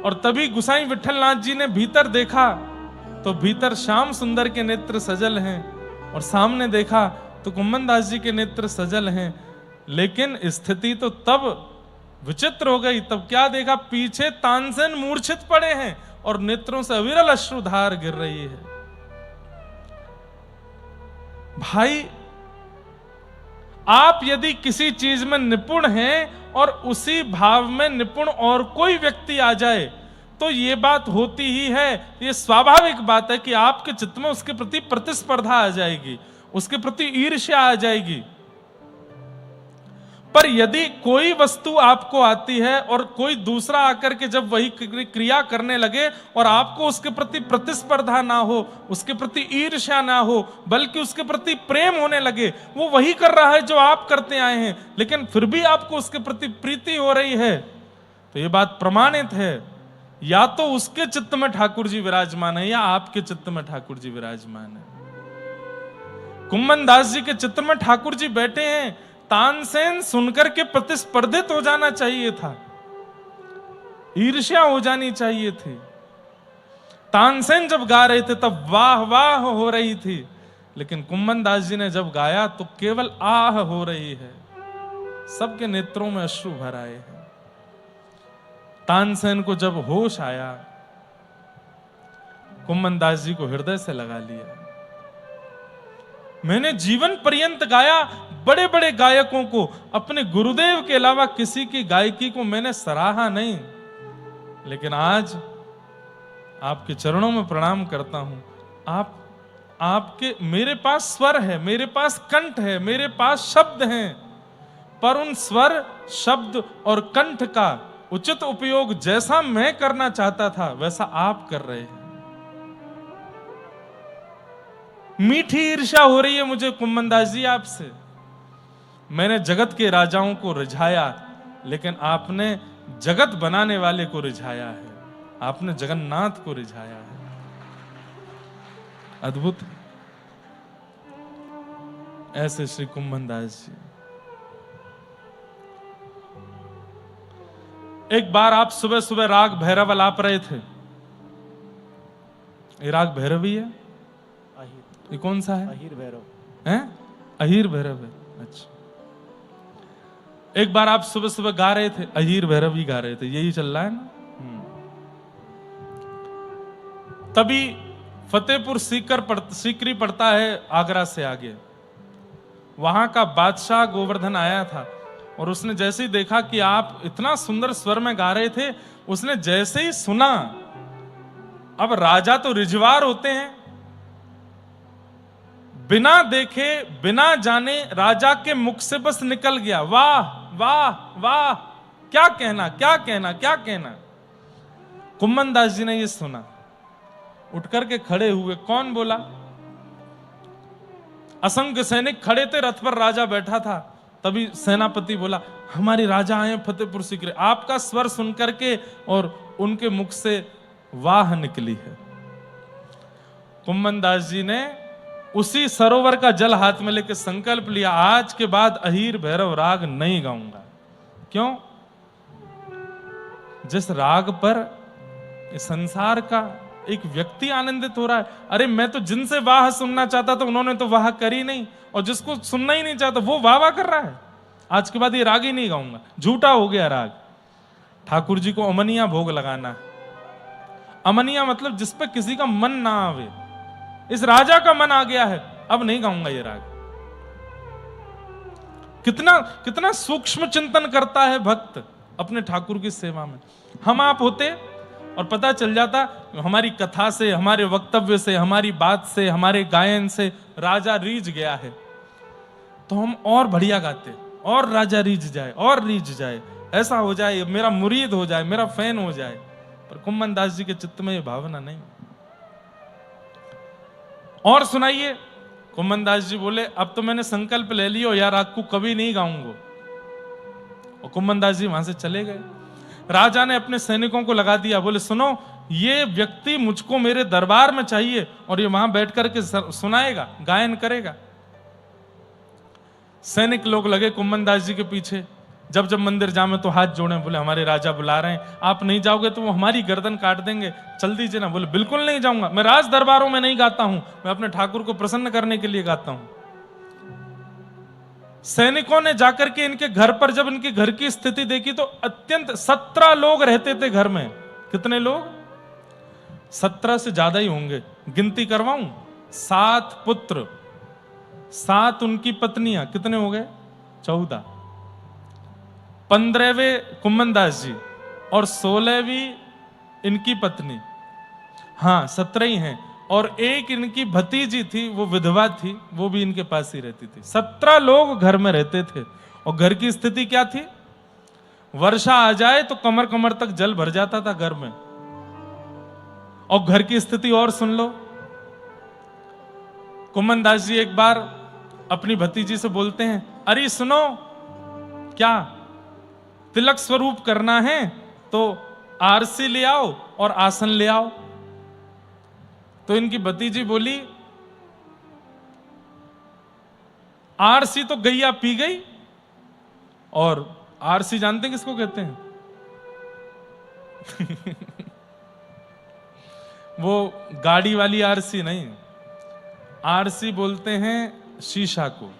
और तभी गुसाई विठलनाथ जी ने भीतर देखा तो भीतर श्याम सुंदर के नेत्र सजल हैं, और सामने देखा तो कुम्भन दास जी के नेत्र सजल हैं। लेकिन स्थिति तो तब विचित्र हो गई। तब क्या देखा, पीछे तानसेन मूर्छित पड़े हैं और नेत्रों से अविरल अश्रुधार गिर रही है। भाई आप यदि किसी चीज में निपुण हैं और उसी भाव में निपुण और कोई व्यक्ति आ जाए तो ये बात होती ही है, ये स्वाभाविक बात है कि आपके चित्त में उसके प्रति प्रतिस्पर्धा आ जाएगी, उसके प्रति ईर्ष्या आ जाएगी। पर यदि कोई वस्तु आपको आती है और कोई दूसरा आकर के जब वही क्रिया करने लगे और आपको उसके प्रति प्रतिस्पर्धा ना हो, उसके प्रति ईर्ष्या ना हो, बल्कि उसके प्रति प्रेम होने लगे, वो वही कर रहा है जो आप करते आए हैं, लेकिन फिर भी आपको उसके प्रति प्रीति हो रही है, तो ये बात प्रमाणित है, या तो उसके चित्त में ठाकुर जी विराजमान है या आपके चित्त में ठाकुर जी विराजमान है। कुम्मन दास जी के चित्त में ठाकुर जी बैठे हैं, तानसेन सुनकर के प्रतिस्पर्धित हो जाना चाहिए था, ईर्ष्या हो जानी चाहिए थी। तानसेन जब गा रहे थे तब वाह वाह हो रही थी, लेकिन कुम्मन दास जी ने जब गाया तो केवल आह हो रही है, सबके नेत्रों में अश्रु भर आए हैं। तानसेन को जब होश आया, कुम्मन दास जी को हृदय से लगा लिया। मैंने जीवन पर्यंत गाया, बड़े बड़े गायकों को, अपने गुरुदेव के अलावा किसी की गायकी को मैंने सराहा नहीं, लेकिन आज आपके चरणों में प्रणाम करता हूं। आपके मेरे पास स्वर है, मेरे पास कंठ है, मेरे पास शब्द हैं, पर उन स्वर, शब्द और कंठ का उचित उपयोग जैसा मैं करना चाहता था वैसा आप कर रहे हैं। मीठी ईर्ष्या हो रही है मुझे कुम्मन दास जी आपसे। मैंने जगत के राजाओं को रिझाया, लेकिन आपने जगत बनाने वाले को रिझाया है, आपने जगन्नाथ को रिझाया है। अद्भुत। ऐसे श्री कुम्मन दास जी। एक बार आप सुबह सुबह राग भैरव अलाप रहे थे। ये राग भैरवी है? ये कौन सा है? अहीर भैरव है? अहीर भैरव है। अच्छा, एक बार आप सुबह सुबह गा रहे थे, अहीर भैरव ही गा रहे थे, यही चल रहा है ना? तभी फतेहपुर सीकरी पड़ता है आगरा से आगे। वहां का बादशाह गोवर्धन आया था और उसने जैसे ही देखा कि आप इतना सुंदर स्वर में गा रहे थे, उसने जैसे ही सुना, अब राजा तो रिजवार होते हैं, बिना देखे बिना जाने राजा के मुख से बस निकल गया, वाह वाह वाह, क्या कहना क्या कहना क्या कहना। कुम्मन दास जी ने ये सुना, उठ करके खड़े हुए। कौन बोला? असंख्य सैनिक खड़े थे, रथ पर राजा बैठा था। तभी सेनापति बोला, हमारे राजा आए फतेहपुर सीकरी। आपका स्वर सुनकर के और उनके मुख से वाह निकली है। कुम्मन दास जी ने उसी सरोवर का जल हाथ में लेकर संकल्प लिया, आज के बाद अहीर भैरव राग नहीं गाऊंगा। क्यों? जिस राग पर संसार का एक व्यक्ति आनंदित हो रहा है, अरे मैं तो जिनसे वाह सुनना चाहता था उन्होंने तो वाह करी नहीं, और जिसको सुनना ही नहीं चाहता वो वाह वाह कर रहा है। आज के बाद ये राग ही नहीं गाऊंगा, झूठा हो गया राग। ठाकुर जी को अमनिया भोग लगाना। अमनिया मतलब जिस पर किसी का मन ना आवे। इस राजा का मन आ गया है, अब नहीं गाऊंगा ये राग। कितना कितना सूक्ष्म चिंतन करता है भक्त अपने ठाकुर की सेवा में। हम आप होते और पता चल जाता, हमारी कथा से, हमारे वक्तव्य से, हमारी बात से, हमारे गायन से राजा रीझ गया है, तो हम और बढ़िया गाते, और राजा रीझ जाए, और रीझ जाए, ऐसा हो जाए, मेरा मुरीद हो जाए, मेरा फैन हो जाए। पर कुम्मन दास जी के चित्त में ये भावना नहीं। और सुनाइए। कुम्मन दास जी बोले, अब तो मैंने संकल्प ले लियो यार, राग को कभी नहीं गाऊंगा। और कुम्मन दास जी वहां से चले गए। राजा ने अपने सैनिकों को लगा दिया, बोले सुनो, ये व्यक्ति मुझको मेरे दरबार में चाहिए और ये वहां बैठ करके सुनाएगा, गायन करेगा। सैनिक लोग लगे कुम्मन दास जी के पीछे। जब जब मंदिर जामे तो हाथ जोड़े, बोले हमारे राजा बुला रहे हैं, आप नहीं जाओगे तो वो हमारी गर्दन काट देंगे, चल दीजिए ना। बोले बिल्कुल नहीं जाऊंगा, मैं राज दरबारों में नहीं गाता हूं, मैं अपने ठाकुर को प्रसन्न करने के लिए गाता हूं। सैनिकों ने जाकर के इनके घर पर जब इनके घर की स्थिति देखी तो अत्यंत 17 लोग रहते थे घर में। कितने लोग? 17 से ज्यादा ही होंगे। गिनती करवाऊं? 7 पुत्र, 7 उनकी पत्नियां, कितने हो गए? 14, 15वें कुम्मनदास जी और 16वीं इनकी पत्नी, हाँ 17 ही हैं, और एक इनकी भतीजी थी, वो विधवा थी, वो भी इनके पास ही रहती थी। 17 लोग घर में रहते थे। और घर की स्थिति क्या थी? वर्षा आ जाए तो कमर कमर तक जल भर जाता था घर में। और घर की स्थिति और सुन लो। कुम्मनदास जी एक बार अपनी भतीजी से बोलते हैं, अरे सुनो, क्या तिलक स्वरूप करना है तो आरसी ले आओ और आसन ले आओ। तो इनकी भतीजी बोली, आरसी तो गैया पी गई। और आरसी जानते किसको कहते हैं? वो गाड़ी वाली आरसी नहीं, आरसी बोलते हैं शीशा को,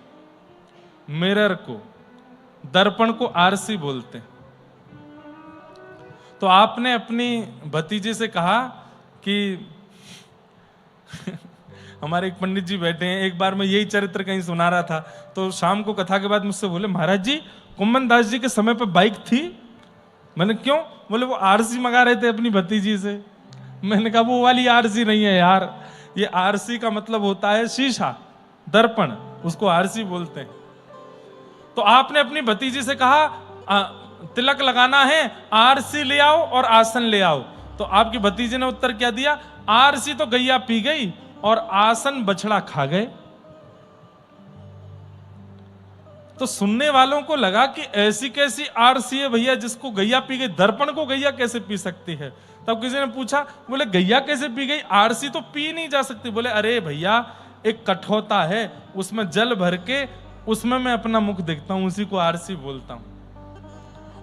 मिरर को, दर्पण को आरसी बोलते हैं। तो आपने अपनी भतीजे से कहा कि हमारे एक पंडित जी बैठे हैं, एक बार मैं यही चरित्र कहीं सुना रहा था, तो शाम को कथा के बाद मुझसे बोले, महाराज जी कुम्मनदास जी के समय पे बाइक थी? मैंने क्यों? बोले वो आरसी मंगा रहे थे अपनी भतीजी से। मैंने कहा वो वाली आरसी नहीं है यार, ये आरसी का मतलब होता है शीशा, दर्पण, उसको आरसी बोलते हैं। तो आपने अपनी भतीजी से कहा तिलक लगाना है, आरसी ले आओ और आसन ले आओ। तो आपकी भतीजी ने उत्तर क्या दिया? आरसी तो गैया पी गई और आसन बछड़ा खा गए। तो सुनने वालों को लगा कि ऐसी कैसी आरसी है भैया जिसको गैया पी गई, दर्पण को गैया कैसे पी सकती है? तब किसी ने पूछा, बोले गैया कैसे पी गई, आरसी तो पी नहीं जा सकती। बोले अरे भैया एक कठौता है, उसमें जल भर के उसमें मैं अपना मुख देखता हूं, उसी को आरसी बोलता हूं।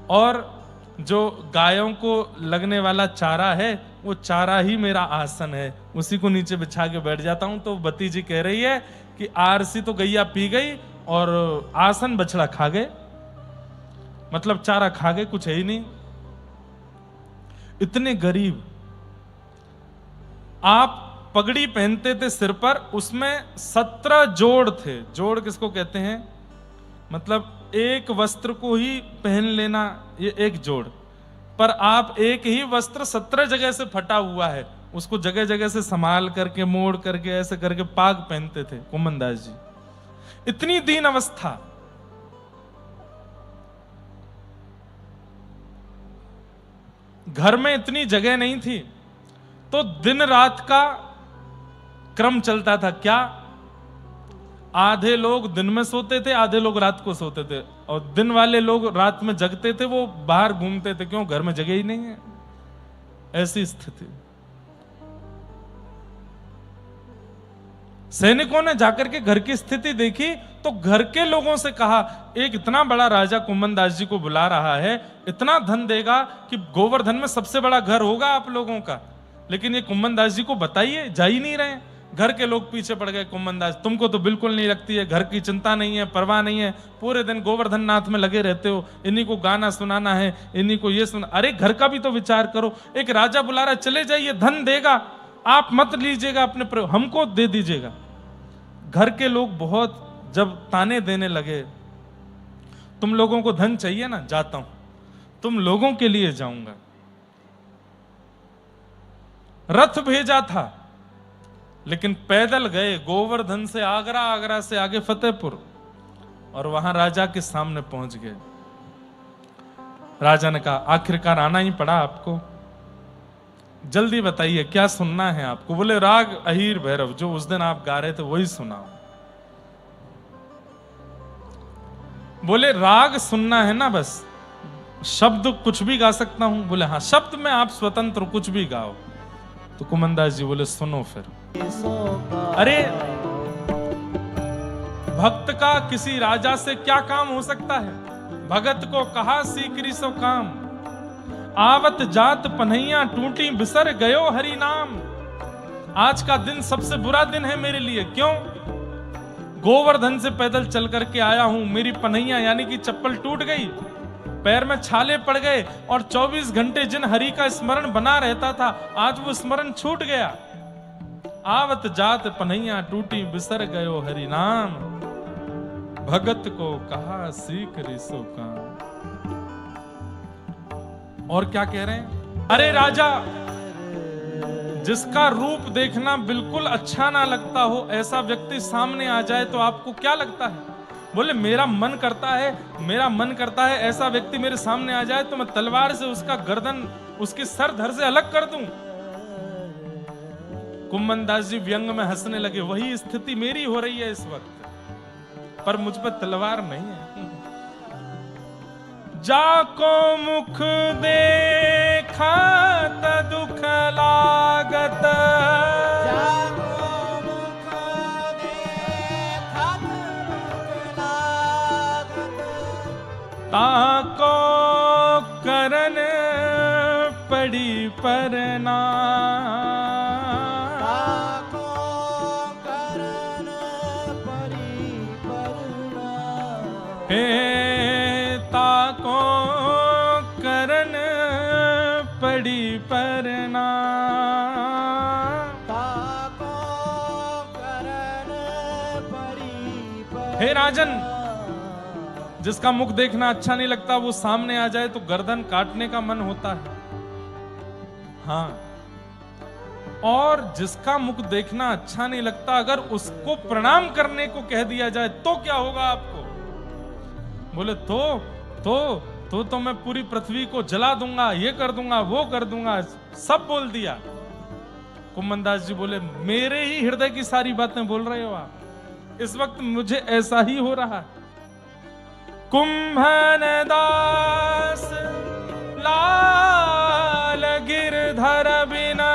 और जो गायों को लगने वाला चारा है वो चारा ही मेरा आसन है, उसी को नीचे बिछा के बैठ जाता हूं। तो भतीजी कह रही है कि आरसी तो गैया पी गई और आसन बछड़ा खा गए, मतलब चारा खा गए, कुछ है ही नहीं। इतने गरीब। आप पगड़ी पहनते थे सिर पर, उसमें 17 जोड़ थे। जोड़ किसको कहते हैं? मतलब एक वस्त्र को ही पहन लेना, ये एक जोड़। पर आप एक ही वस्त्र 17 जगह से फटा हुआ है, उसको जगह जगह से संभाल करके, मोड़ करके, ऐसे करके पाग पहनते थे कुम्मनदास जी। इतनी दीन अवस्था। घर में इतनी जगह नहीं थी, तो दिन रात का क्रम चलता था। क्या? आधे लोग दिन में सोते थे, आधे लोग रात को सोते थे, और दिन वाले लोग रात में जगते थे, वो बाहर घूमते थे। क्यों? घर में जगह ही नहीं है। ऐसी स्थिति। सैनिकों ने जाकर के घर की स्थिति देखी, तो घर के लोगों से कहा, एक इतना बड़ा राजा कुम्मनदास जी को बुला रहा है, इतना धन देगा कि गोवर्धन में सबसे बड़ा घर होगा आप लोगों का, लेकिन ये कुम्मनदास जी को बताइए, जा ही नहीं रहे। घर के लोग पीछे पड़ गए, कुम्मनदास तुमको तो बिल्कुल नहीं लगती है, घर की चिंता नहीं है, परवाह नहीं है, पूरे दिन गोवर्धन नाथ में लगे रहते हो, इन्हीं को गाना सुनाना है, इन्हीं को ये सुना। अरे घर का भी तो विचार करो, एक राजा बुला रहा, चले जाइए, धन देगा, आप मत लीजिएगा, अपने हमको दे दीजिएगा। घर के लोग बहुत जब ताने देने लगे, तुम लोगों को धन चाहिए ना, जाता हूं, तुम लोगों के लिए जाऊंगा। रथ भेजा था, लेकिन पैदल गए गोवर्धन से आगरा, आगरा से आगे फतेहपुर, और वहां राजा के सामने पहुंच गए। राजा ने कहा, आखिरकार आना ही पड़ा आपको, जल्दी बताइए क्या सुनना है आपको। बोले राग अहीर भैरव, जो उस दिन आप गा रहे थे वही सुनाओ। बोले राग सुनना है ना, बस शब्द कुछ भी गा सकता हूं। बोले हाँ, शब्द में आप स्वतंत्र, कुछ भी गाओ। तो कुम्मनदास जी बोले सुनो फिर। अरे भक्त का किसी राजा से क्या काम हो सकता है? भगत को कहा सीकरी सो काम, आवत जात पन्हैया टूटी बिसर गयो हरि नाम। आज का दिन सबसे बुरा दिन है मेरे लिए। क्यों? गोवर्धन से पैदल चल करके आया हूं, मेरी पन्हैया यानी कि चप्पल टूट गई, पैर में छाले पड़ गए, और 24 घंटे जिन हरि का स्मरण बना रहता था, आज वो स्मरण छूट गया। आवत जात पन्हैया टूटी बिसर गयो हरि नाम। भगत को कहा सीख रिसो का। और क्या कह रहे हैं? अरे राजा, जिसका रूप देखना बिल्कुल अच्छा ना लगता हो ऐसा व्यक्ति सामने आ जाए तो आपको क्या लगता है? बोले मेरा मन करता है ऐसा व्यक्ति मेरे सामने आ जाए तो मैं तलवार से उसका गर्दन, उसकी सर धड़ से अलग कर दूं। कुम्मन दास जी व्यंग में हंसने लगे। वही स्थिति मेरी हो रही है इस वक्त, पर मुझ पर तलवार नहीं है। जाको मुख देखा त दुख लागत, जाको मुख देखा त दुख लागत, ताको करन पड़ी परना, ताको करन परी परना, हे ताको करन पड़ी परना। ताको करन परी परना। हे राजन, जिसका मुख देखना अच्छा नहीं लगता वो सामने आ जाए तो गर्दन काटने का मन होता है। हाँ, और जिसका मुख देखना अच्छा नहीं लगता अगर उसको प्रणाम करने को कह दिया जाए तो क्या होगा आपको? बोले तो मैं पूरी पृथ्वी को जला दूंगा, ये कर दूंगा, वो कर दूंगा, सब बोल दिया। कुम्मन दास जी बोले मेरे ही हृदय की सारी बातें बोल रहे हो आप। इस वक्त मुझे ऐसा ही हो रहा है। कुंभन दास लाल गिरधर बिना,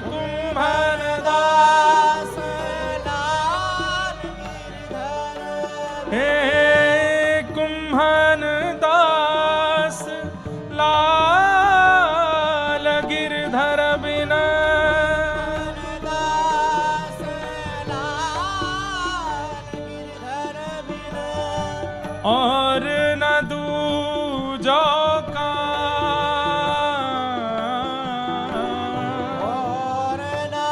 कुंभन दास लाल गिरधर, हे कुंभन दास लाल गिरधर बिना, दास लाल गिरधर बिना, और न दूजो का, और ना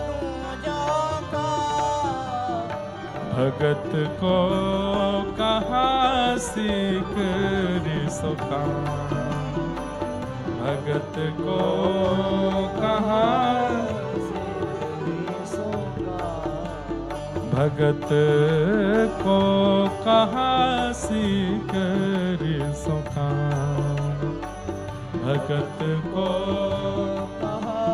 दूजो का, भगत को कहा सीख रिसो का, भगत को कहा, भगत को कहा सीख रिसो का, भगत को कहा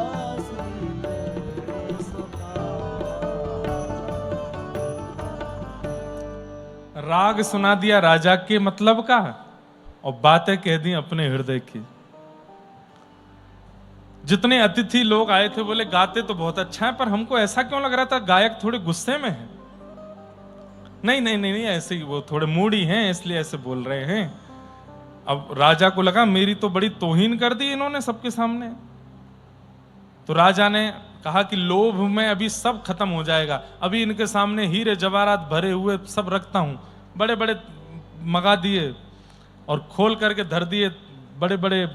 राग सुना दिया राजा के मतलब का और बातें कह दी अपने हृदय की। जितने अतिथि लोग आए थे बोले गाते तो बहुत अच्छा है, पर हमको ऐसा क्यों लग रहा था गायक थोड़े गुस्से में है। नहीं नहीं नहीं, नहीं ऐसे ही वो थोड़े मूडी हैं इसलिए ऐसे बोल रहे हैं। अब राजा को लगा मेरी तो बड़ी तौहीन कर दी इन्होंने सबके सामने। तो राजा ने कहा कि लोभ में अभी सब खत्म हो जाएगा, अभी इनके सामने हीरे जवाहरात भरे हुए सब रखता हूं। बड़े बड़े मंगा दिए और खोल करके धर दिए बड़े बड़े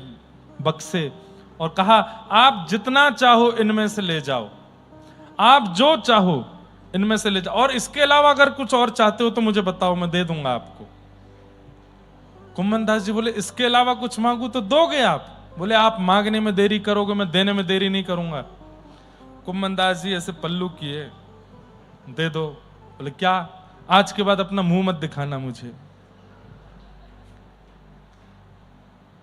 बक्से और कहा आप जितना चाहो इनमें से ले जाओ, आप जो चाहो इनमें से ले जाओ, और इसके अलावा अगर कुछ और चाहते हो तो मुझे बताओ, मैं दे दूंगा आपको। कुम्मन दास जी बोले इसके अलावा कुछ मांगू तो दोगे आप? बोले आप मांगने में देरी करोगे, मैं देने में देरी नहीं करूंगा। कुम्मन दास जी ऐसे पल्लू किए, दे दो। बोले क्या? आज के बाद अपना मुंह मत दिखाना मुझे।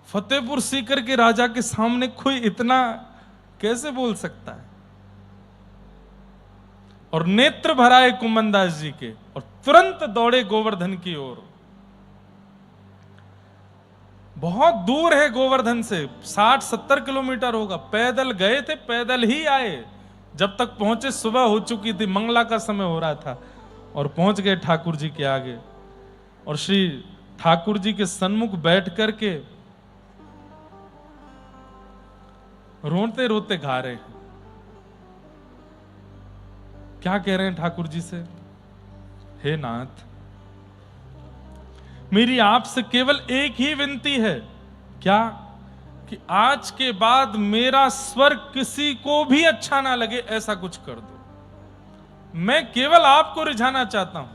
फतेहपुर सीकर के राजा के सामने कोई इतना कैसे बोल सकता है? और नेत्र भराए कुम्मन दास जी के और तुरंत दौड़े गोवर्धन की ओर। बहुत दूर है गोवर्धन से, 60-70 किलोमीटर होगा। पैदल गए थे, पैदल ही आए। जब तक पहुंचे सुबह हो चुकी थी, मंगला का समय हो रहा था और पहुंच गए ठाकुर जी के आगे। और श्री ठाकुर जी के सन्मुख बैठ करके रोते रोते गा रहे हैं। क्या कह रहे हैं ठाकुर जी से? हे नाथ, मेरी आपसे केवल एक ही विनती है। क्या? कि आज के बाद मेरा स्वर किसी को भी अच्छा ना लगे, ऐसा कुछ कर दो। मैं केवल आपको रिझाना चाहता हूं।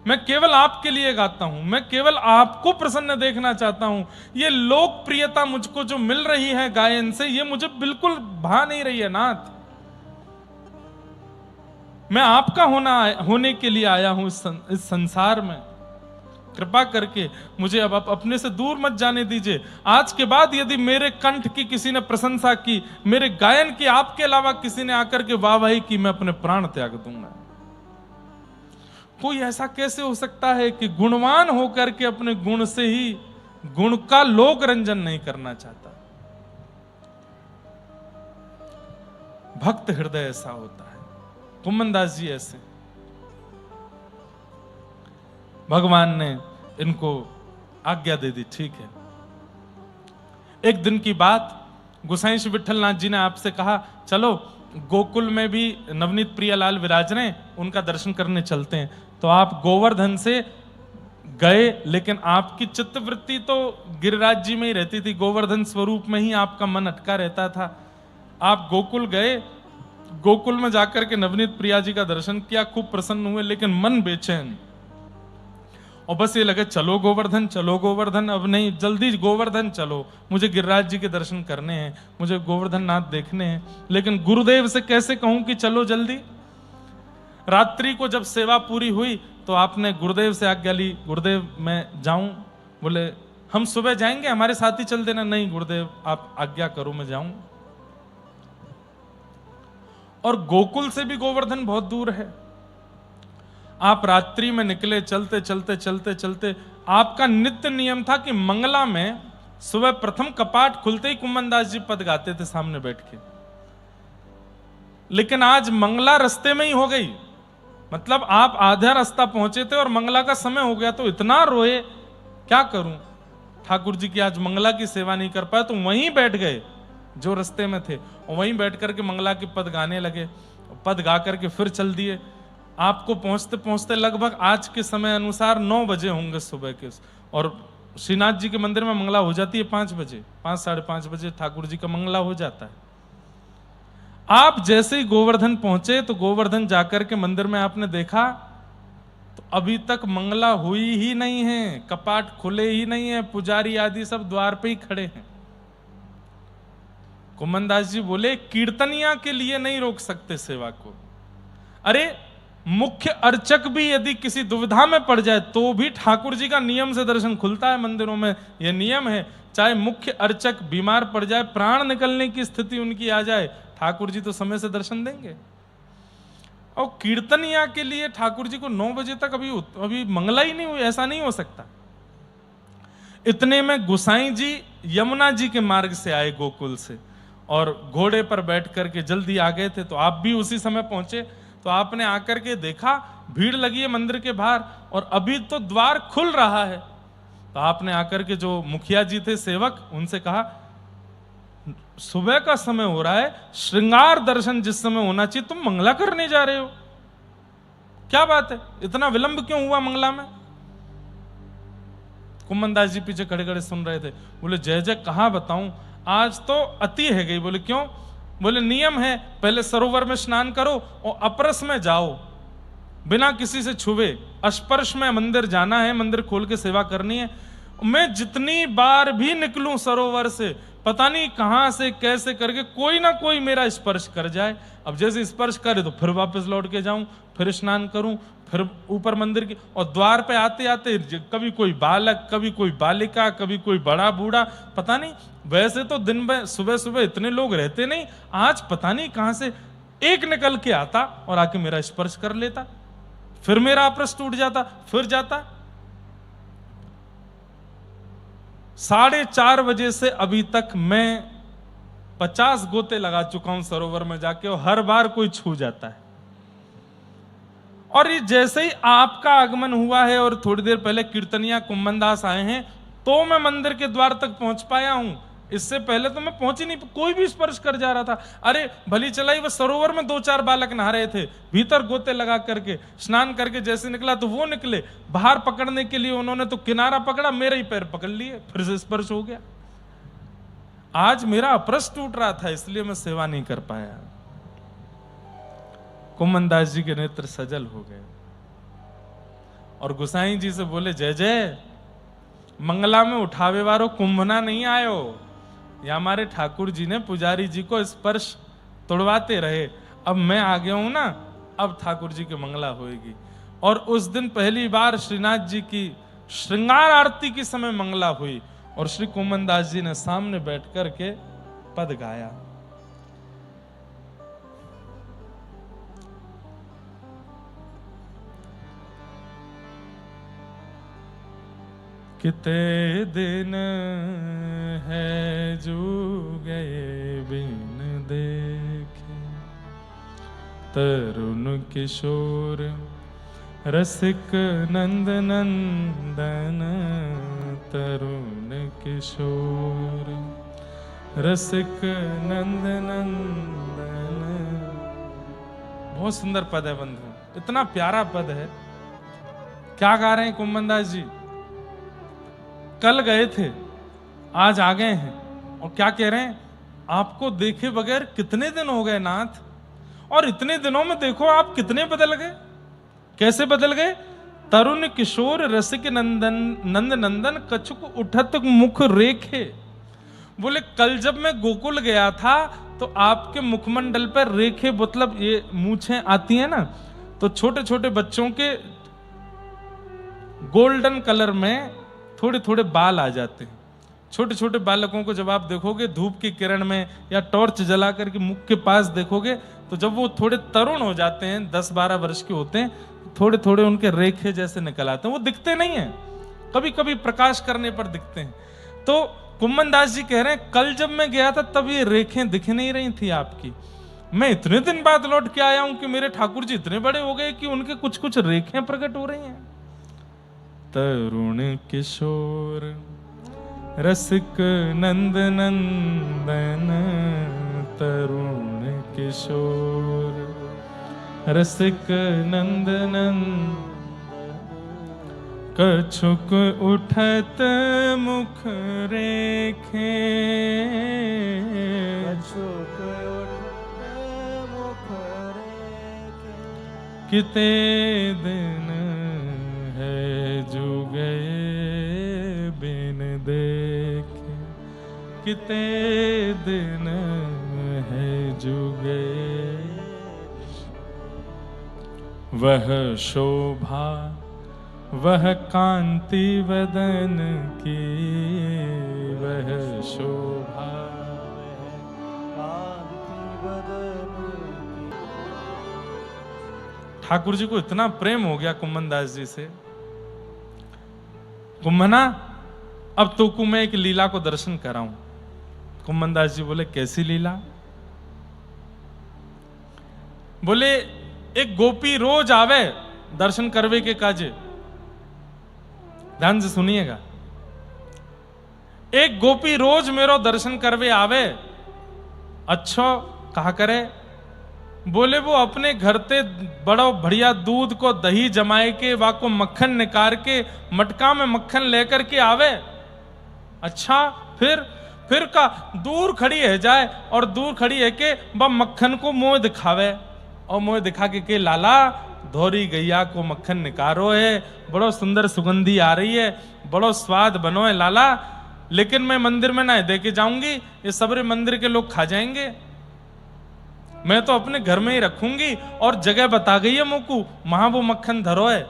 मैं केवल आपके लिए गाता हूं, मैं केवल आपको प्रसन्न देखना चाहता हूं। ये लोकप्रियता मुझको जो मिल रही है गायन से, ये मुझे बिल्कुल भा नहीं रही है नाथ। मैं आपका होने के लिए आया हूं इस संसार में। कृपा करके मुझे अब आप अपने से दूर मत जाने दीजिए। आज के बाद यदि मेरे कंठ की किसी ने प्रशंसा की, मेरे गायन की आपके अलावा किसी ने आकर के वाहवाही की, मैं अपने प्राण त्याग दूंगा। कोई ऐसा कैसे हो सकता है कि गुणवान होकर के अपने गुण से ही गुण का लोक रंजन नहीं करना चाहता। भक्त हृदय ऐसा होता है। कुम्मनदास जी ऐसे, भगवान ने इनको आज्ञा दे दी, ठीक है। एक दिन की बात, गोसाई श्री विठलनाथ जी ने आपसे कहा चलो गोकुल में भी नवनीत प्रियलाल विराज रहे, उनका दर्शन करने चलते हैं। तो आप गोवर्धन से गए, लेकिन आपकी चित्तवृत्ति तो गिरिराज जी में ही रहती थी, गोवर्धन स्वरूप में ही आपका मन अटका रहता था। आप गोकुल गए, गोकुल में जाकर के नवनीत प्रिया जी का दर्शन किया, खूब प्रसन्न हुए, लेकिन मन बेचैन, और बस ये लगे चलो गोवर्धन, चलो गोवर्धन, अब नहीं, जल्दी गोवर्धन चलो, मुझे गिरिराज जी के दर्शन करने हैं, मुझे गोवर्धन नाथ देखने हैं। लेकिन गुरुदेव से कैसे कहूं कि चलो जल्दी। रात्रि को जब सेवा पूरी हुई तो आपने गुरुदेव से आज्ञा ली, गुरुदेव मैं जाऊं? बोले हम सुबह जाएंगे, हमारे साथ ही चल देना। नहीं गुरुदेव आप आज्ञा करो, मैं जाऊं। और गोकुल से भी गोवर्धन बहुत दूर है। आप रात्रि में निकले, चलते चलते चलते चलते, आपका नित्य नियम था कि मंगला में सुबह प्रथम कपाट खुलते ही कुम्मनदास जी पद गाते थे सामने बैठ के। लेकिन आज मंगला रास्ते में ही हो गई, मतलब आप आधा रास्ता पहुंचे थे और मंगला का समय हो गया, तो इतना रोए, क्या करूं, ठाकुर जी की आज मंगला की सेवा नहीं कर पाए, तो वहीं बैठ गए जो रास्ते में थे, और वहीं बैठ करके मंगला के पद गाने लगे। पद गा करके फिर चल दिए। आपको पहुंचते पहुंचते लगभग आज के समय अनुसार 9 बजे होंगे सुबह के, और श्रीनाथ जी के मंदिर में मंगला हो जाती है 5 बजे, 5 साढ़े 5 बजे ठाकुर जी का मंगला हो जाता है। आप जैसे ही गोवर्धन पहुंचे तो गोवर्धन जाकर के मंदिर में आपने देखा तो अभी तक मंगला हुई ही नहीं है, कपाट खुले ही नहीं है, पुजारी आदि सब द्वार पे ही खड़े हैं। कुम्मनदास जी बोले कीर्तनिया के लिए नहीं रोक सकते सेवा को। अरे मुख्य अर्चक भी यदि किसी दुविधा में पड़ जाए तो भी ठाकुर जी का नियम से दर्शन खुलता है मंदिरों में, यह नियम है। चाहे मुख्य अर्चक बीमार पड़ जाए, प्राण निकलने की स्थिति उनकी आ जाए, ठाकुर जी तो समय से दर्शन देंगे। और कीर्तनिया के लिए ठाकुर जी को 9 बजे तक अभी मंगला ही नहीं हुई, ऐसा नहीं हो सकता। इतने में गोसाई जी यमुना जी के मार्ग से आए गोकुल से, और घोड़े पर बैठ करके जल्दी आ गए थे। तो आप भी उसी समय पहुंचे। तो आपने आकर के देखा भीड़ लगी है मंदिर के बाहर, और अभी तो द्वार खुल रहा है। तो आपने आकर के जो मुखिया जी थे सेवक, उनसे कहा सुबह का समय हो रहा है, श्रृंगार दर्शन जिस समय होना चाहिए तुम मंगला करने जा रहे हो, क्या बात है, इतना विलंब क्यों हुआ मंगला में? कुम्मनदास जी पीछे खड़े खड़े सुन रहे थे। बोले जय जय कहाँ बताऊं, आज तो अति है गई। बोले क्यों? बोले नियम है, पहले सरोवर में स्नान करो और अपरस में जाओ, बिना किसी से छुए, स्पर्श में मंदिर जाना है, मंदिर खोल के सेवा करनी है। मैं जितनी बार भी निकलूं सरोवर से, पता नहीं कहां से कैसे करके कोई ना कोई मेरा स्पर्श कर जाए। अब जैसे स्पर्श करे तो फिर वापस लौट के जाऊं, फिर स्नान करूं, फिर ऊपर मंदिर की, और द्वार पे आते आते कभी कोई बालक, कभी कोई बालिका, कभी कोई बड़ा बूढ़ा, पता नहीं। वैसे तो दिन में सुबह सुबह इतने लोग रहते नहीं, आज पता नहीं कहां से एक निकल के आता और आके मेरा स्पर्श कर लेता, फिर मेरा अपरस टूट जाता, फिर जाता। 4:30 बजे से अभी तक मैं 50 गोते लगा चुका हूं सरोवर में जाके, और हर बार कोई छू जाता है। और ये जैसे ही आपका आगमन हुआ है और थोड़ी देर पहले कीर्तनिया कुम्मनदास आए हैं, तो मैं मंदिर के द्वार तक पहुंच पाया हूं। इससे पहले तो मैं पहुंच ही नहीं, कोई भी स्पर्श कर जा रहा था। अरे भली चलाई, वह सरोवर में 2-4 बालक नहा रहे थे, भीतर गोते लगा करके स्नान करके जैसे निकला तो वो निकले, बाहर पकड़ने के लिए उन्होंने तो किनारा पकड़ा, मेरे ही पैर पकड़ लिए, फिर से स्पर्श हो गया। आज मेरा अपरस टूट रहा था, इसलिए मैं सेवा नहीं कर पाया। कुम्मनदास जी के नेत्र सजल हो गए, और गुसाई जी से बोले जय जय, मंगला में उठावे वारो कुंभना नहीं आयो, या हमारे ठाकुर जी ने पुजारी जी को स्पर्श तोड़वाते रहे, अब मैं आ गया हूं ना, अब ठाकुर जी की मंगला होएगी। और उस दिन पहली बार श्रीनाथ जी की श्रृंगार आरती के समय मंगला हुई और श्री कुमन दास जी ने सामने बैठ कर के पद गाया। किते दिन है जो गए बिन देखे, तरुण किशोर रसिक नंद नंदन, तरुण किशोर रसिक नंद नंदन। बहुत सुंदर पद है बंधु, इतना प्यारा पद है। क्या गा रहे हैं कुम्भन दास जी? कल गए थे, आज आ गए हैं, और क्या कह रहे हैं? आपको देखे बगैर कितने दिन हो गए नाथ, और इतने दिनों में देखो आप कितने बदल गए। कैसे बदल गए? तरुण किशोर रसिक नंदन नंद नंदन, कछुक उठत मुख रेखे। बोले कल जब मैं गोकुल गया था तो आपके मुखमंडल पर रेखे, मतलब ये मूछें आती हैं ना, तो छोटे छोटे बच्चों के गोल्डन कलर में थोड़े थोड़े बाल आ जाते हैं। छोटे छोटे बालकों को जब आप देखोगे धूप की किरण में या टॉर्च जला करके मुख के पास देखोगे, तो जब वो थोड़े तरुण हो जाते हैं, 10-12 वर्ष के होते हैं, थोड़े थोड़े उनके रेखे जैसे निकल आते हैं। वो दिखते नहीं हैं, कभी कभी प्रकाश करने पर दिखते हैं। तो कुम्भन दास जी कह रहे हैं कल जब मैं गया था तब ये रेखें दिख नहीं रही थी आपकी। मैं इतने दिन बाद लौट के आया हूं कि मेरे ठाकुर जी इतने बड़े हो गए कि उनके कुछ कुछ रेखें प्रकट हो रही हैं। तरुण किशोर रसिक नंद नंदन, तरुण किशोर रसिक नंद नंदन, कछुक उठत मुख रेखे, कछुक उठत मुख रेखे। किते दिन है जो गए बिन देखे, किते दिन है जो गए। वह शोभा वह कांति वदन की, वह शोभा कांति बदन की। ठाकुर जी को इतना प्रेम हो गया कुम्भन दास जी से। कुम्भना, अब तो को मैं एक लीला को दर्शन कराऊं। कुम्भन दास जी बोले कैसी लीला? बोले एक गोपी रोज आवे दर्शन करवे के काजे। ध्यान से सुनिएगा, एक गोपी रोज मेरो दर्शन करवे आवे। अच्छा कहा करे? बोले वो अपने घर ते बड़ो बढ़िया दूध को दही जमाए के वाको मक्खन निकाल के मटका में मक्खन लेकर के आवे। अच्छा फिर का दूर खड़ी है जाए और दूर खड़ी है के वह मक्खन को मुंह दिखावे, और मुंह दिखा के लाला धोरी गैया को मक्खन निकारो है, बड़ो सुंदर सुगंधी आ रही है, बड़ो स्वाद बनो है लाला, लेकिन मैं मंदिर में ना दे के जाऊंगी, ये सबरे मंदिर के लोग खा जाएंगे, मैं तो अपने घर में ही रखूंगी। और जगह बता गई है मोकू, वहां वो मक्खन धरो है।